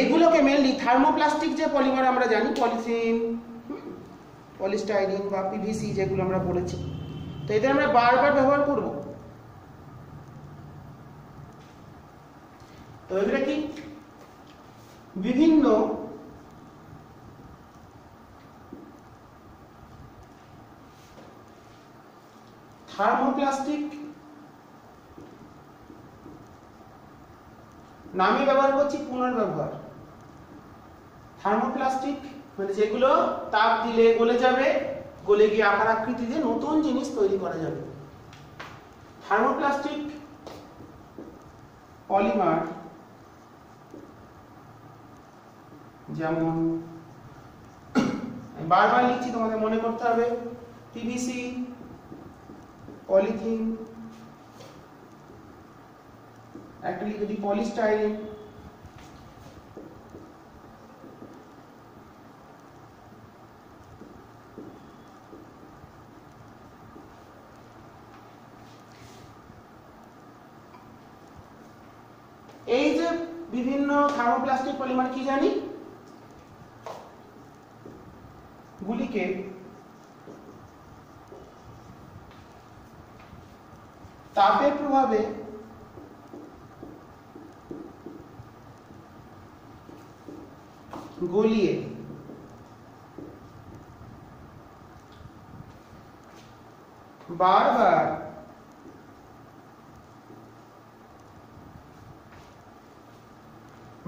এগুলোকে মেনলি থার্মোপ্লাস্টিক যে পলিমার আমরা জানি, পলিথিন, পলিস্টাইরিন বা পিভিসি যেগুলো আমরা পড়েছি। তো এদের আমরা বারবার ব্যবহার করব। তো এগুলো কি বিভিন্ন থার্মোপ্লাস্টিক নামে ব্যবহার করছি পুনর্ব্যবহার। থার্মোপ্লাস্টিক মানে যেগুলো তাপ দিলে গলে যাবে, গলে গিয়ে আকার আকৃতি দিয়ে নতুন জিনিস তৈরি করা যাবে। থার্মোপ্লাস্টিক পলিমার যেমন বারবার লিখছি, তোমাদের মনে করতে হবে, পিভিসি, পলিথিন, একটা লিখে দিই পলিস্টাইরিন, এই যে বিভিন্ন থার্মোপ্লাস্টিক পলিমার কি জানি, গুলিকে তাপের প্রভাবে গলিয়ে বারবার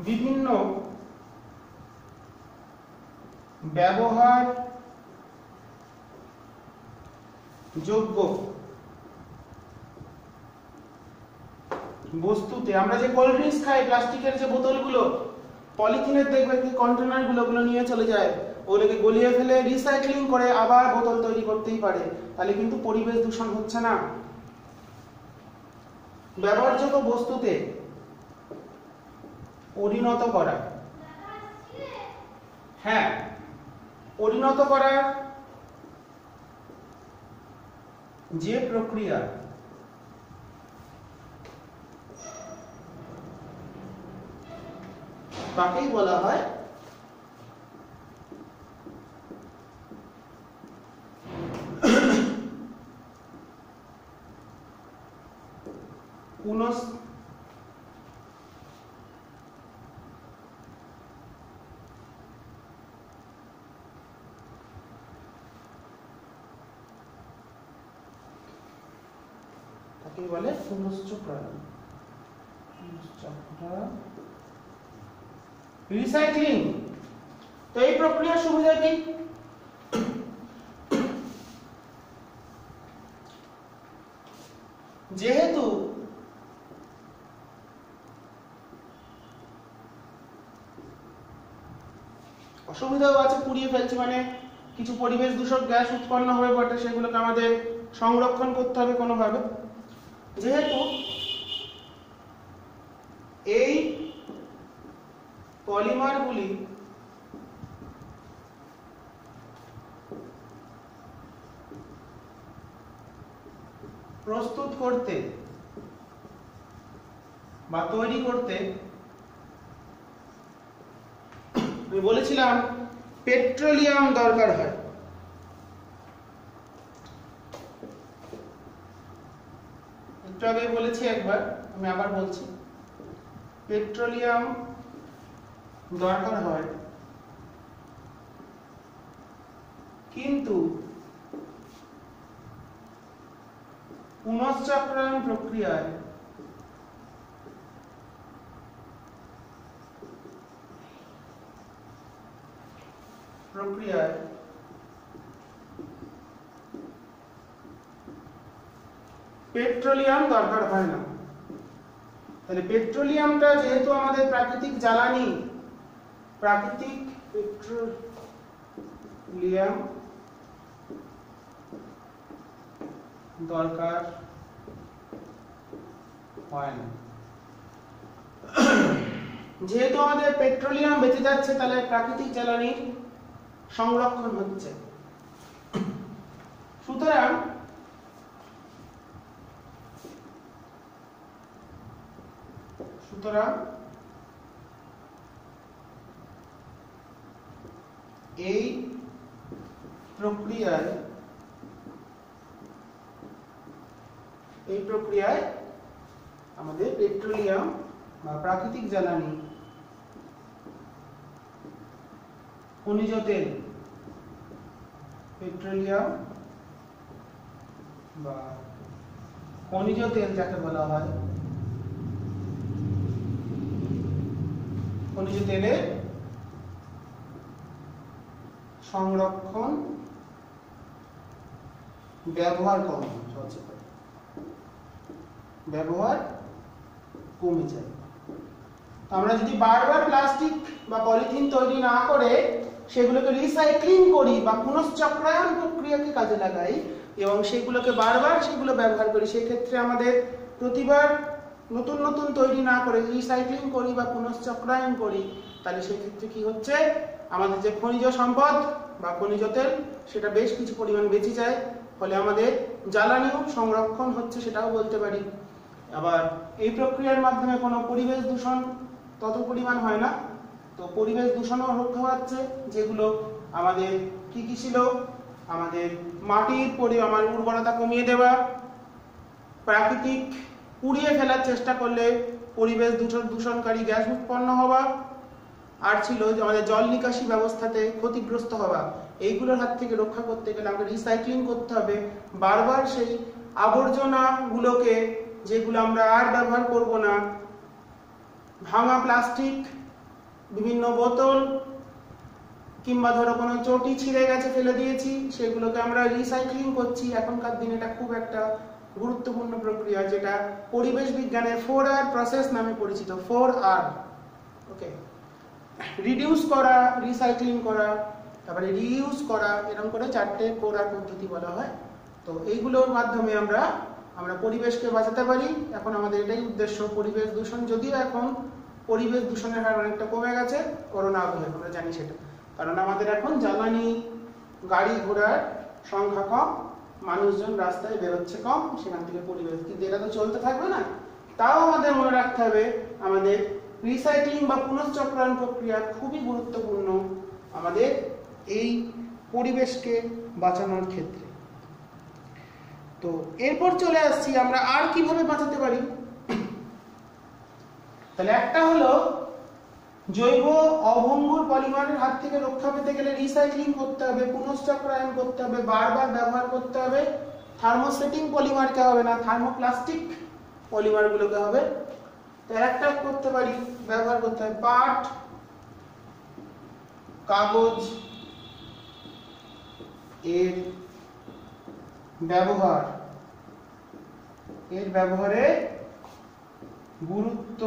বিভিন্ন ব্যবহার যোগ্য বস্তুতে, আমরা যে কোল্ড ড্রিঙ্কস খাই, প্লাস্টিকের যে বোতলগুলো, পলিথিনের দেখবে কি কন্টেনার গুলো নিয়ে চলে যায়, ওগুলোকে গলিয়ে ফেলে রিসাইক্লিং করে আবার বোতল তৈরি করতেই পারে, তাহলে কিন্তু পরিবেশ দূষণ হচ্ছে না। ব্যবহারযোগ্য বস্তুতে পরিণত করা, হ্যাঁ, পরিণত করার যে প্রক্রিয়া তাকেই বলা হয় তাকেই বলে পুনশ্চক্রায়ন, রিসাইক্লিং। তো এই প্রক্রিয়ার সুবিধা কি? যেহেতু অসুবিধাও আছে, পুড়িয়ে ফেলছি মানে কিছু পরিবেশ দূষক গ্যাস উৎপন্ন হবে বটে, সেগুলোকে আমাদের সংরক্ষণ করতে হবে কোনোভাবে। যেহেতু এই পলিমারগুলি প্রস্তুত করতে বা তৈরি করতে আমি বলেছিলাম পেট্রোলিয়াম দরকার হয়। একটু আগে বলেছি একবার, আমি আবার বলছি, পেট্রোলিয়াম দরকার হয়, কিন্তু পুনশ্চক্রায়ন প্রক্রিয়ায় পেট্রোলিয়াম দরকার হয় না। তাহলে পেট্রোলিয়ামটা যেহেতু আমাদের প্রাকৃতিক জ্বালানি, প্রাকৃতিক পেট্রোলিয়াম দরকার হয় না। যেহেতু আমাদের পেট্রোলিয়াম বেঁচে যাচ্ছে, তাহলে প্রাকৃতিক জ্বালানির সংরক্ষণ হচ্ছে। সুতরাং এই প্রক্রিয়ায় আমাদের পেট্রোলিয়াম বা প্রাকৃতিক জ্বালানি, খনিজ তেল, পেট্রোলিয়াম বা খনিজ তেল যাকে বলা হয়, খনিজ তেলের সংরক্ষণ ব্যবহার কমে যায়। আমরা যদি বারবার প্লাস্টিক বা পলিথিন তৈরি না করে সেগুলোকে রিসাইক্লিং করি বা পুনশ্চক্রায়ন প্রক্রিয়াকে কাজে লাগাই এবং সেগুলোকে বারবার সেগুলো ব্যবহার করি, সেই ক্ষেত্রে আমাদের প্রতিবার নতুন নতুন তৈরি না করে রিসাইক্লিং করি বা পুনশ্চক্রায়ন করি, তাহলে সেই ক্ষেত্রে কি হচ্ছে, আমাদের যে খনিজ সম্পদ বা খনিজ তেল সেটা বেশ কিছু পরিমাণ বেঁচে যায়, ফলে আমাদের জ্বালানিও সংরক্ষণ হচ্ছে সেটাও বলতে পারি। আবার এই প্রক্রিয়ার মাধ্যমে কোনো পরিবেশ দূষণ তত পরিমাণ হয় না। তো পরিবেশ দূষণও রক্ষা পাচ্ছে, যেগুলো আমাদের কি ছিল, আমাদের মাটির আমার উর্বরতা কমিয়ে দেওয়া, প্রাকৃতিক পুড়িয়ে ফেলার চেষ্টা করলে পরিবেশ দূষণকারী গ্যাস উৎপন্ন হওয়া, আর ছিল যে আমাদের জল নিকাশি ব্যবস্থাতে ক্ষতিগ্রস্ত হওয়া। এইগুলোর হাত থেকে রক্ষা করতে গেলে আমাকে রিসাইক্লিং করতে হবে, বারবার সেই আবর্জনাগুলোকে যেগুলো আমরা আর ব্যবহার করব না, ভাঙা প্লাস্টিক, বিভিন্ন বোতল, কিংবা ধরো কোনো চটি ছিঁড়ে গেছে ফেলে দিয়েছি, সেগুলোকে আমরা রিসাইক্লিং করছি। এখনকার দিনে এটা খুব একটা গুরুত্বপূর্ণ প্রক্রিয়া, যেটা পরিবেশ বিজ্ঞানের 4R প্রসেস নামে পরিচিত। 4R, ওকে, রিডিউস করা, রিসাইক্লিং করা, তারপরে রিইউজ করা, এরকম করে 4টে 4R পদ্ধতি বলা হয়। তো এইগুলোর মাধ্যমে আমরা পরিবেশকে বাঁচাতে পারি। এখন আমাদের এটাই উদ্দেশ্য। পরিবেশ দূষণ, যদিও এখন পরিবেশ দূষণের হার অনেকটা কমে গেছে করোনা আবহে, আমরা জানি সেটা, কারণ আমাদের এখন জ্বালানি, গাড়ি ঘোড়ার সংখ্যা কম, মানুষজন রাস্তায় বেরোচ্ছে কম, সেখান থেকে পরিবেশ, কিন্তু এটা তো চলতে থাকবে না। তাও আমাদের মনে রাখতে হবে আমাদের রিসাইক্লিং বা পুনশ্চক্রায়ন প্রক্রিয়া খুবই গুরুত্বপূর্ণ আমাদের এই পরিবেশকে বাঁচানোর ক্ষেত্রে। তো এরপর চলে আসছি আমরা আর কিভাবে বাঁচাতে পারি। তাহলে একটা হলো জৈব অভঙ্গুর পলিমারের হাত থেকে রক্ষা পেতে গেলে রিসাইক্লিং করতে হবে, পুনশ্চক্রায়ন করতে হবে, বারবার ব্যবহার করতে হবে। থার্মোসেটিং পলিমারকে হবে না, থার্মোপ্লাস্টিক পলিমারগুলোকে হবে। তো একটা করতে পারি, ব্যবহার করতে হবে পাট, কাগজ এর ব্যবহারে গুরুত্ব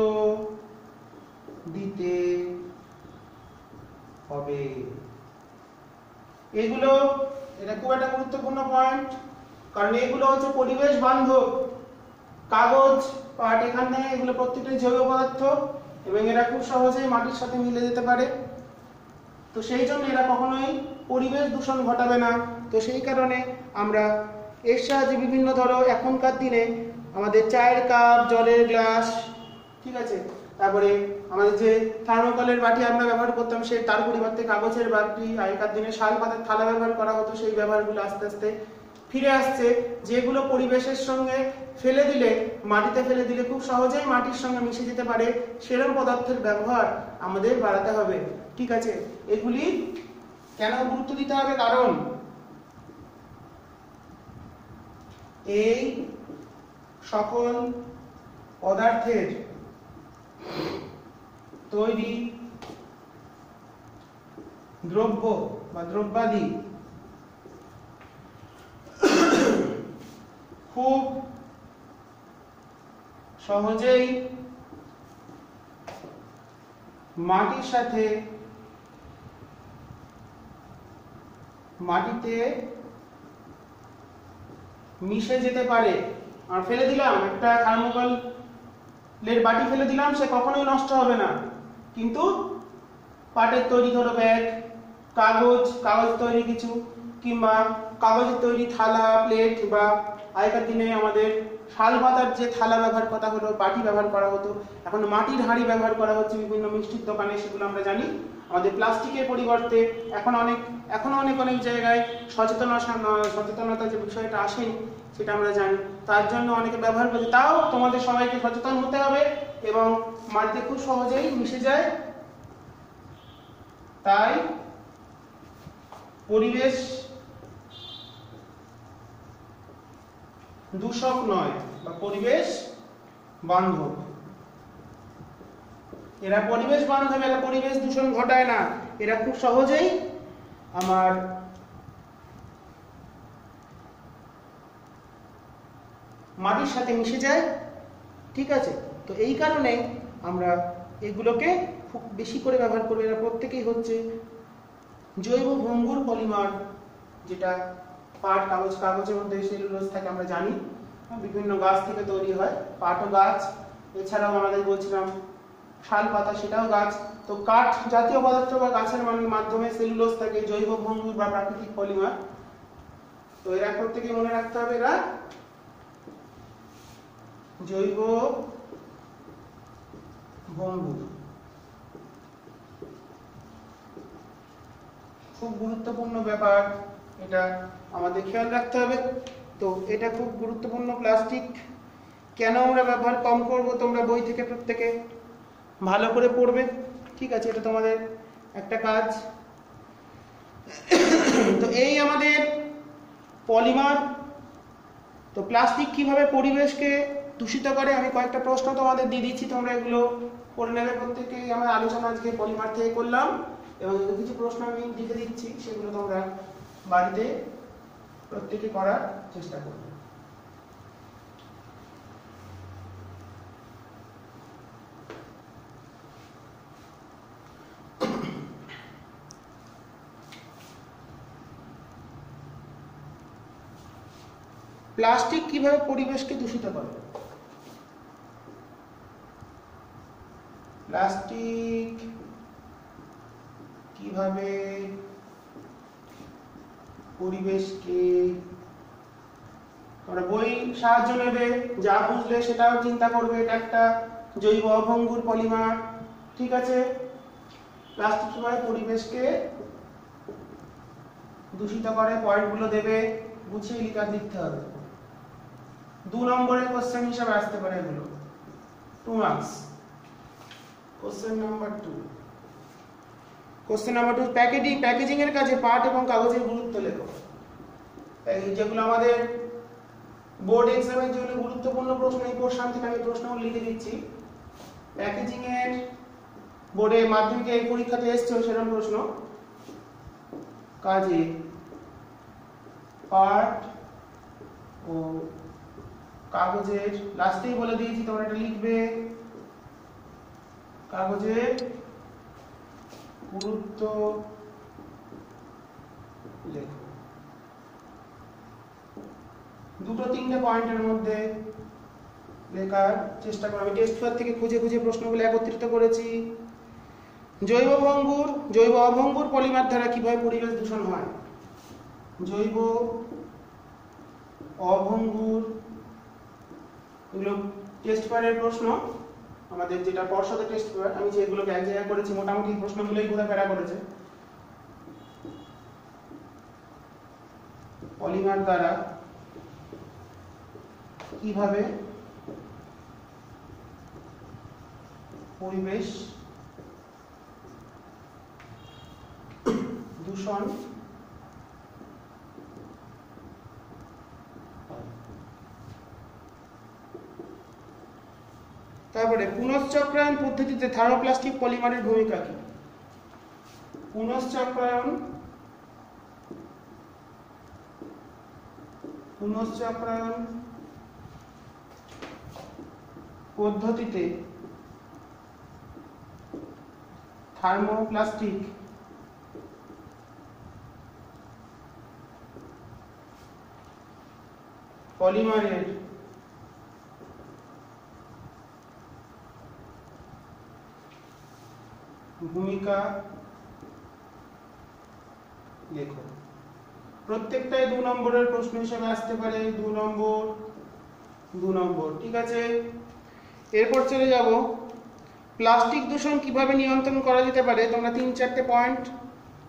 দিতে হবে। এটা খুব একটা গুরুত্বপূর্ণ পয়েন্ট, কারণ এগুলো হচ্ছে পরিবেশ বান্ধব। কাগজ, পাট, এখানে এগুলো প্রত্যেকটাই জৈব পদার্থ এবং এরা খুব সহজেই মাটির সাথে মিলে যেতে পারে। তো সেই জন্য এরা কখনোই পরিবেশ দূষণ ঘটাবে না। তো সেই কারণে আমরা এর সাহায্যে বিভিন্ন, ধরো এখনকার দিনে আমাদের চায়ের কাপ, জলের গ্লাস, ঠিক আছে, তারপরে আমাদের যে থার্মোকলের বাটি আমরা ব্যবহার করতাম, সেই তার পরিবর্তে কাগজের বাটি, আগেকার দিনে শাল পাতার থালা ব্যবহার করা হতো, সেই ব্যবহারগুলো আস্তে আস্তে ফিরে আসছে। যেগুলো পরিবেশের সঙ্গে ফেলে দিলে, মাটিতে ফেলে দিলে খুব সহজেই মাটির সঙ্গে মিশে যেতে পারে, সেরকম পদার্থের ব্যবহার আমাদের বাড়াতে হবে, ঠিক আছে। এগুলি কেন গুরুত্ব দিতে হবে, কারণ এই সকল পদার্থের তৈরি দ্রব্য বা দ্রব্যাদি খুব সহজেই মাটির সাথে মাটিতে মিশে যেতে পারে। আর ফেলে দিলাম একটা থার্মোকলের বাটি, ফেলে দিলাম, সে কখনোই নষ্ট হবে না। কিন্তু পাটের তৈরি ধরো ব্যাগ, কাগজ তৈরি কিছু, কিংবা কাগজের তৈরি থালা, প্লেট, বা আগেকার দিনে আমাদের শাল পাতার যে থালা ব্যবহার করা হলো, বাটি ব্যবহার করা হতো, এখন মাটির হাঁড়ি ব্যবহার করা হচ্ছে বিভিন্ন মিষ্টির দোকানে, সেগুলো আমরা জানি। আমাদের প্লাস্টিকের পরিবর্তে এখনো অনেক জায়গায় সচেতনতা যে বিষয়টা আসেনি সেটা আমরা জানি, তার জন্য অনেকে ব্যবহার করছে। তাও তোমাদের সবাইকে সচেতন হতে হবে এবং মাটিতে খুব সহজেই মিশে যায়, তাই পরিবেশ দূষক নয় বা পরিবেশ বান্ধব। এরা পরিবেশ বান্ধব, এরা পরিবেশ দূষণ ঘটায় না, এরা খুব সহজেই আমার মাটির সাথে মিশে যায়, ঠিক আছে। তো এই কারণে আমরা এগুলোকে খুব বেশি করে ব্যবহার করবো। এরা প্রত্যেকেই হচ্ছে জৈব ভঙ্গুর পলিমার, যেটা পাট, কাগজের মধ্যে সেলুলোজ থাকে আমরা জানি, বিভিন্ন গাছ থেকে তৈরি হয়, পাটও গাছ, এছাড়াও আমাদের বলছিলাম শাল পাতা, সেটাও গাছ। তো কাঠ জাতীয় পদার্থ বা গাছের মাধ্যমে সেলুলোজ থাকে, জৈব ভঙ্গুর বা প্রাকৃতিক পলিমার। তো এরা প্রত্যেকে মনে রাখতে হবে, এরা জৈব ভঙ্গুর, খুব গুরুত্বপূর্ণ ব্যাপার, এটা আমাদের খেয়াল রাখতে হবে। তো এটা খুব গুরুত্বপূর্ণ। প্লাস্টিক কেন আমরা ব্যবহার কম করব, তোমরা বই থেকে প্রত্যেকে ভালো করে পড়বে, ঠিক আছে, এটা তোমাদের একটা কাজ। তো এই আমাদের পলিমার। তো প্লাস্টিক কিভাবে পরিবেশকে দূষিত করে, আমি কয়েকটা প্রশ্ন তোমাদের দিয়ে দিচ্ছি, তোমরা এগুলো করে নেবে প্রত্যেকে। আমার আলোচনা আজকে পলিমার থেকে করলাম এবং কিছু প্রশ্ন আমি লিখে দিচ্ছি, সেগুলো তোমরা বাড়িতে প্রত্যেকে করার চেষ্টা করবে। প্লাস্টিক কিভাবে পরিবেশকে দূষিত করে? প্লাস্টিক কিভাবে পরিবেশকে, তোমরা বই সাহায্য নেবে, যা বুঝলে সেটাও চিন্তা করবে। এটা একটা জৈব অভঙ্গুর পলিমার, ঠিক আছে। প্লাস্টিক কিভাবে পরিবেশকে দূষিত করে, পয়েন্টগুলো দেবে, গুছিয়ে লিখতে হবে। 2 নম্বরের কোশ্চেন হিসেবে আসতে পারে এগুলো, 2 মার্কস। কোশ্চেন নাম্বার 2, প্যাকেজিং এর কাজে পাট এবং কাগজের গুরুত্ব লেখো। যেগুলো আমাদের বোর্ড এক্সামের জন্য গুরুত্বপূর্ণ প্রশ্ন, এই পোরশন থেকে আমি প্রশ্নগুলো লিখে দিচ্ছি। প্যাকেজিং এর বোর্ডে মাধ্যমিকে এই পরীক্ষাতে এসেছে সেরকম প্রশ্ন, কাজে পাট ও কাগজের, লাস্টেই বলে দিয়েছি তোমরা এটা লিখবে, কাগজের গুরুত্ব লেখো। 2-3টে পয়েন্টের মধ্যে লেখার চেষ্টা করো। আমি টেস্ট পেপার থেকে খুঁজে প্রশ্নগুলো একত্রিত করেছি। জৈব অভঙ্গুর পলিমার দ্বারা কিভাবে পরিবেশ দূষণ হয়? জৈব অভঙ্গুর, এগুলো টেস্ট পেপারের প্রশ্ন, আমাদের যেটা পর্ষদের টেস্ট পেপার, আমি যেগুলোকে এক জায়গায় করেছি, মোটামুটি প্রশ্নগুলোই ঘোরাফেরা করেছে। পলিমার দ্বারা কিভাবে পরিবেশ দূষণ তারপরে পুনশ্চক্রায়ন পদ্ধতিতে থার্মোপ্লাস্টিক পলিমারের ভূমিকা কি? পুনশ্চক্রায়ন পদ্ধতিতে থার্মোপ্লাস্টিক পলিমারের ভূমিকা লেখো। প্রত্যেকটাই 2 নম্বরের প্রশ্ন হিসেবে আসতে পারে। 2 নম্বর 2 নম্বর। ঠিক আছে, এরপর চলে যাব প্লাস্টিক দূষণ কিভাবে নিয়ন্ত্রণ করা যেতে পারে। তোমরা 3-4টে পয়েন্ট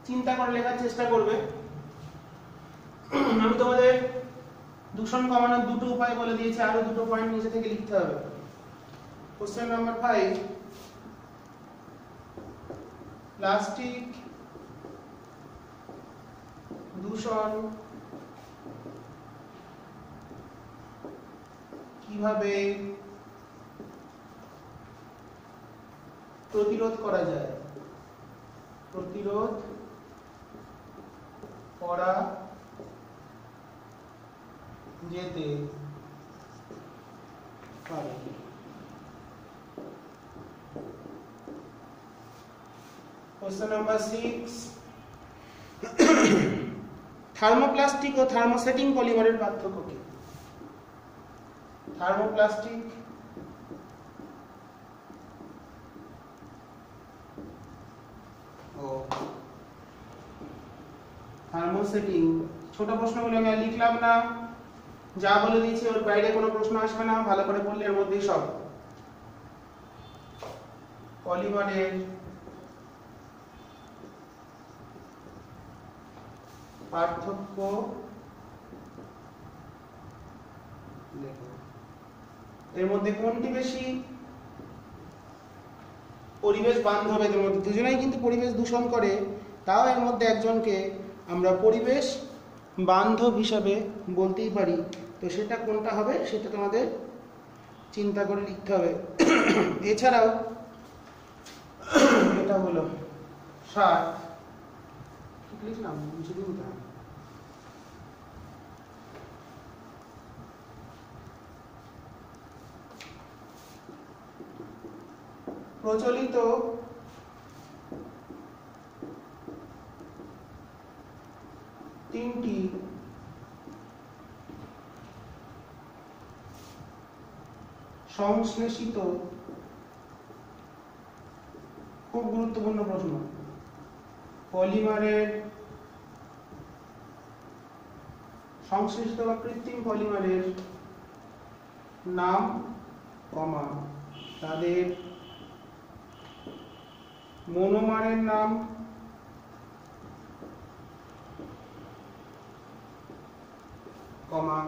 চিন্তা করে লেখার চেষ্টা করবে। আমি তোমাদের দূষণ কমানোর দুটো উপায় বলে দিয়েছি, আরো দুটো পয়েন্ট নিচে থেকে লিখতে হবে। কোশ্চেন নাম্বার 5, প্লাস্টিক দূষণ কিভাবে প্রতিরোধ করা যায়, প্রতিরোধ করা যেতে পারে। কোশ্চেন নাম্বার 6, থার্মোপ্লাস্টিক ও থার্মোসেটিং পলিমারের পার্থক্য কি? থার্মোপ্লাস্টিক ও থার্মোসেটিং, ছোট প্রশ্নগুলো আমি লিখলাম না, যা বলে দিয়েছি ওর বাইরে কোনো প্রশ্ন আসবে না, ভালো করে পড়লে এর মধ্যেই সব। পলিমারের পার্থক্য লেখো। এর মধ্যে কোনটি বেশি পরিবেশ বান্ধব? এদের মধ্যে দুজনেই কিন্তু পরিবেশ দূষণ করে, তাও এর মধ্যে একজনকে আমরা পরিবেশ বান্ধব হিসাবে বলতেই পারি। তো সেটা কোনটা হবে সেটা তোমাদের চিন্তা করে লিখতে হবে। এছাড়াও এটা হলো 7, ঠিক লিখলাম, মুছে দিন না। প্রচলিত তিনটি সংশ্লেষিত, খুব গুরুত্বপূর্ণ প্রশ্ন, পলিমারের সংশ্লেষিত বা কৃত্রিম পলিমারের নাম, কমা তাদের মনোমারের নাম, কমা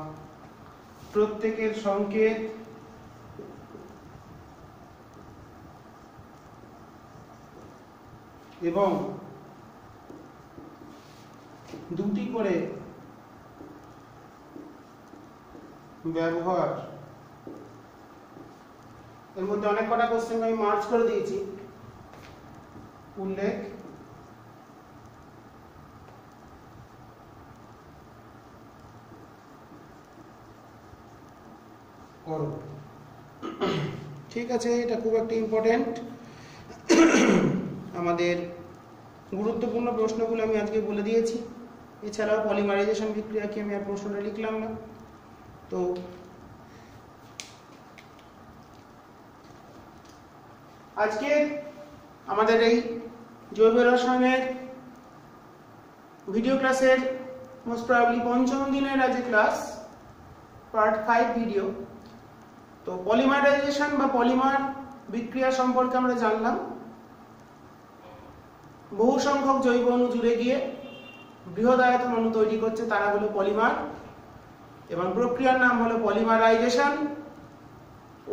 প্রত্যেকের সংকেত এবং দুটি করে ব্যবহার। এর মধ্যে অনেক কটা কোশ্চেন আমি মার্চ করে দিয়েছি, উল্লেখ করো। ঠিক আছে, এটা খুব একটা ইম্পর্টেন্ট। আমাদের গুরুত্বপূর্ণ প্রশ্নগুলো আমি আজকে বলে দিয়েছি। এছাড়াও পলিমারাইজেশন বিক্রিয়া কি আমি আর প্রশ্নটা লিখলাম না। তো আজকে আমাদের এই জৈব রসায়নের ভিডিও ক্লাসের মোস্ট প্রবাবলি 5ম দিনের আজ ক্লাস, পার্ট 5 ভিডিও। তো পলিমারাইজেশন বা পলিমার বিক্রিয়া সম্পর্কে আমরা জানলাম। বহু সংখ্যক জৈব অণু জুড়ে গিয়ে বৃহদায়তন অণু তৈরি করছে, তারা হলো পলিমার, এবং প্রক্রিয়ার নাম হলো পলিমারাইজেশন।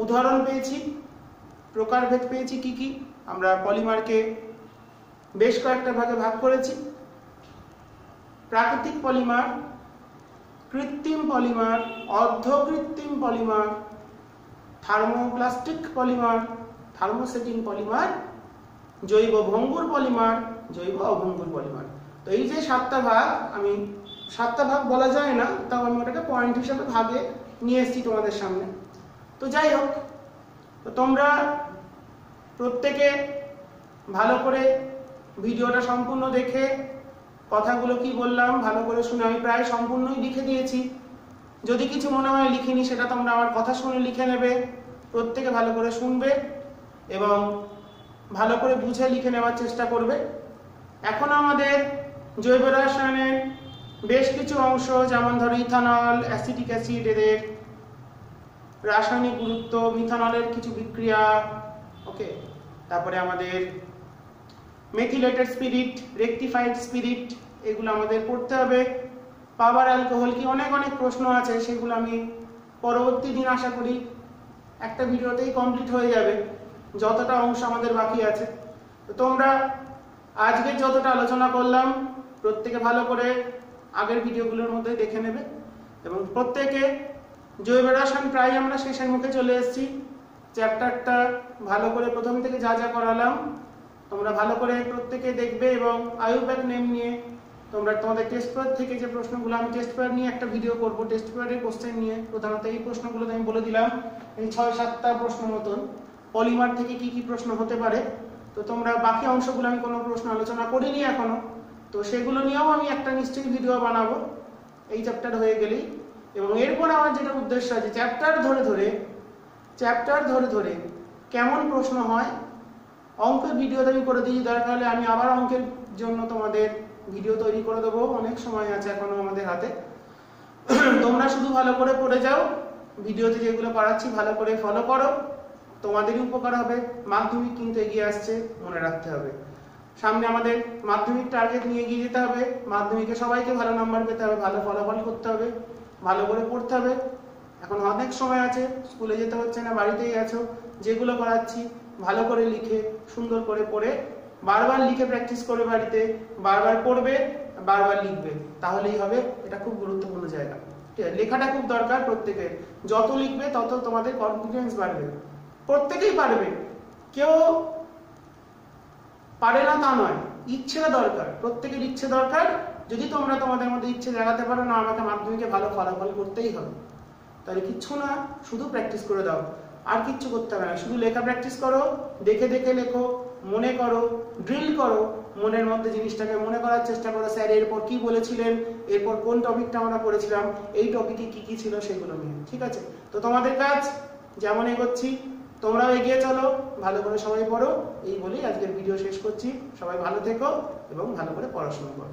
উদাহরণ পেয়েছি, প্রকারভেদ পেয়েছি কি কি। আমরা পলিমারকে বেশ কয়েকটা ভাগে ভাগ করেছি: প্রাকৃতিক পলিমার, কৃত্রিম পলিমার, অর্ধকৃত্রিম polymer, thermoplastic polymer, thermosetting polymer, জৈব ভঙ্গুর পলিমার, জৈব অভঙ্গুর পলিমার। তো এই যে 7টা ভাগ, আমি 7টা ভাগ বলা যায় না, তাও আমি ওটাকে পয়েন্ট হিসাবে ভাগে নিয়ে এসেছি তোমাদের সামনে। তো যাই হোক, তো তোমরা প্রত্যেকে ভালো করে ভিডিওটা সম্পূর্ণ দেখে কথাগুলো কি বললাম ভালো করে শুনে, আমি প্রায় সম্পূর্ণই লিখে দিয়েছি। যদি কিছু মনে হয় লিখিনি, সেটা তোমরা আমার কথা শুনে লিখে নেবে। প্রত্যেকে ভালো করে শুনবে এবং ভালো করে বুঝে লিখে নেওয়ার চেষ্টা করবে। এখন আমাদের জৈব রসায়নের বেশ কিছু অংশ, যেমন ধরো ইথানল, অ্যাসিটিক অ্যাসিড, এদের রাসায়নিক গুরুত্ব, মিথানলের কিছু বিক্রিয়া, ওকে, তারপরে আমাদের মেথিলেটেড স্পিরিট, রেকটিফাইড স্পিরিট, এগুলো আমাদের পড়তে হবে। পাওয়ার অ্যালকোহল কি, অনেক অনেক প্রশ্ন আছে, সেগুলো আমি পরবর্তী দিন আশা করি একটা ভিডিওতেই কমপ্লিট হয়ে যাবে, যতটা অংশ আমাদের বাকি আছে। তো তোমরা আজকে যতটা আলোচনা করলাম প্রত্যেকে ভালো করে আগের ভিডিওগুলোর মধ্যে দেখে নেবে, এবং প্রত্যেকে জৈব রসায়ন প্রায় আমরা শেষের মুখে চলে এসেছি। চ্যাপ্টারটা ভালো করে প্রথম থেকে যা যা করালাম তোমরা ভালো করে প্রত্যেকে দেখবে, এবং আইইউপ্যাক নেম নিয়ে তোমরা তোমাদের টেস্ট পেপার থেকে যে প্রশ্নগুলো, আমি টেস্ট পেপার নিয়ে একটা ভিডিও করব, টেস্ট পেপারের কোশ্চেন নিয়ে প্রধানত এই প্রশ্নগুলো আমি বলে দিলাম, এই 6-7টা প্রশ্ন মতন পলিমার থেকে কি কি প্রশ্ন হতে পারে। তো তোমরা বাকি অংশগুলো, আমি কোনো প্রশ্ন আলোচনা করিনি এখনো, তো সেগুলো নিয়েও আমি একটা নিশ্চয়ই ভিডিও বানাবো এই চ্যাপ্টার হয়ে গেলেই। এবং এরপর আমার যেটা উদ্দেশ্য আছে, চ্যাপ্টার ধরে ধরে কেমন প্রশ্ন হয় অঙ্কের ভিডিওতে আমি করে দিই, দরকার হলে আমি আবার অঙ্কের জন্য তোমাদের ভিডিও তৈরি করে দেবো, অনেক সময় আছে এখনো আমাদের হাতে। তোমরা শুধু ভালো করে পড়ে যাও, ভিডিওতে যেগুলো পড়াচ্ছি ভালো করে ফলো করো, তোমাদেরই উপকার হবে। মাধ্যমিক কিন্তু এগিয়ে আসছে, মনে রাখতে হবে। সামনে আমাদের মাধ্যমিক টার্গেট নিয়ে এগিয়ে যেতে হবে, মাধ্যমিকে সবাইকে ভালো নাম্বার পেতে হবে, ভালো ফলাফল করতে হবে, ভালো করে পড়তে হবে। এখন অনেক সময় আছে, স্কুলে যেতে হচ্ছে না, বাড়িতেই আছো, যেগুলো করাচ্ছি ভালো করে লিখে সুন্দর করে পড়ে বারবার লিখে প্র্যাকটিস করে, বাড়িতে বারবার পড়বে, বারবার লিখবে, তাহলেই হবে। এটা খুব গুরুত্বপূর্ণ জায়গা, ঠিক আছে? লেখাটা খুব দরকার প্রত্যেকের, যত লিখবে তত তোমাদের কনফিডেন্স বাড়বে। প্রত্যেকেই পারবে, কেউ পারে না তা নয়, ইচ্ছেটা দরকার, প্রত্যেকের ইচ্ছে দরকার। যদি তোমরা তোমাদের মধ্যে ইচ্ছে জাগাতে পারো না আমাকে মাধ্যমিকে ভালো ফলাফল করতেই হবে, তাহলে কিচ্ছু না, শুধু প্র্যাকটিস করে দাও, আর কিচ্ছু করতে হবে না। শুধু লেখা প্র্যাকটিস করো, দেখে দেখে লেখো, মনে করো, ড্রিল করো, মনের মধ্যে জিনিসটাকে মনে করার চেষ্টা করো। স্যার এরপর কি বলেছিলেন, এরপর কোন টপিকটা আমরা পড়েছিলাম, এই টপিকে কি কি ছিল সেগুলো নিয়ে, ঠিক আছে? তো তোমাদের কাজ যেমন এগোচ্ছি তোমরাও এগিয়ে চলো, ভালো করে সবাই পড়ো, এই বলেই আজকের ভিডিও শেষ করছি। সবাই ভালো থেকো এবং ভালো করে পড়াশোনা করো।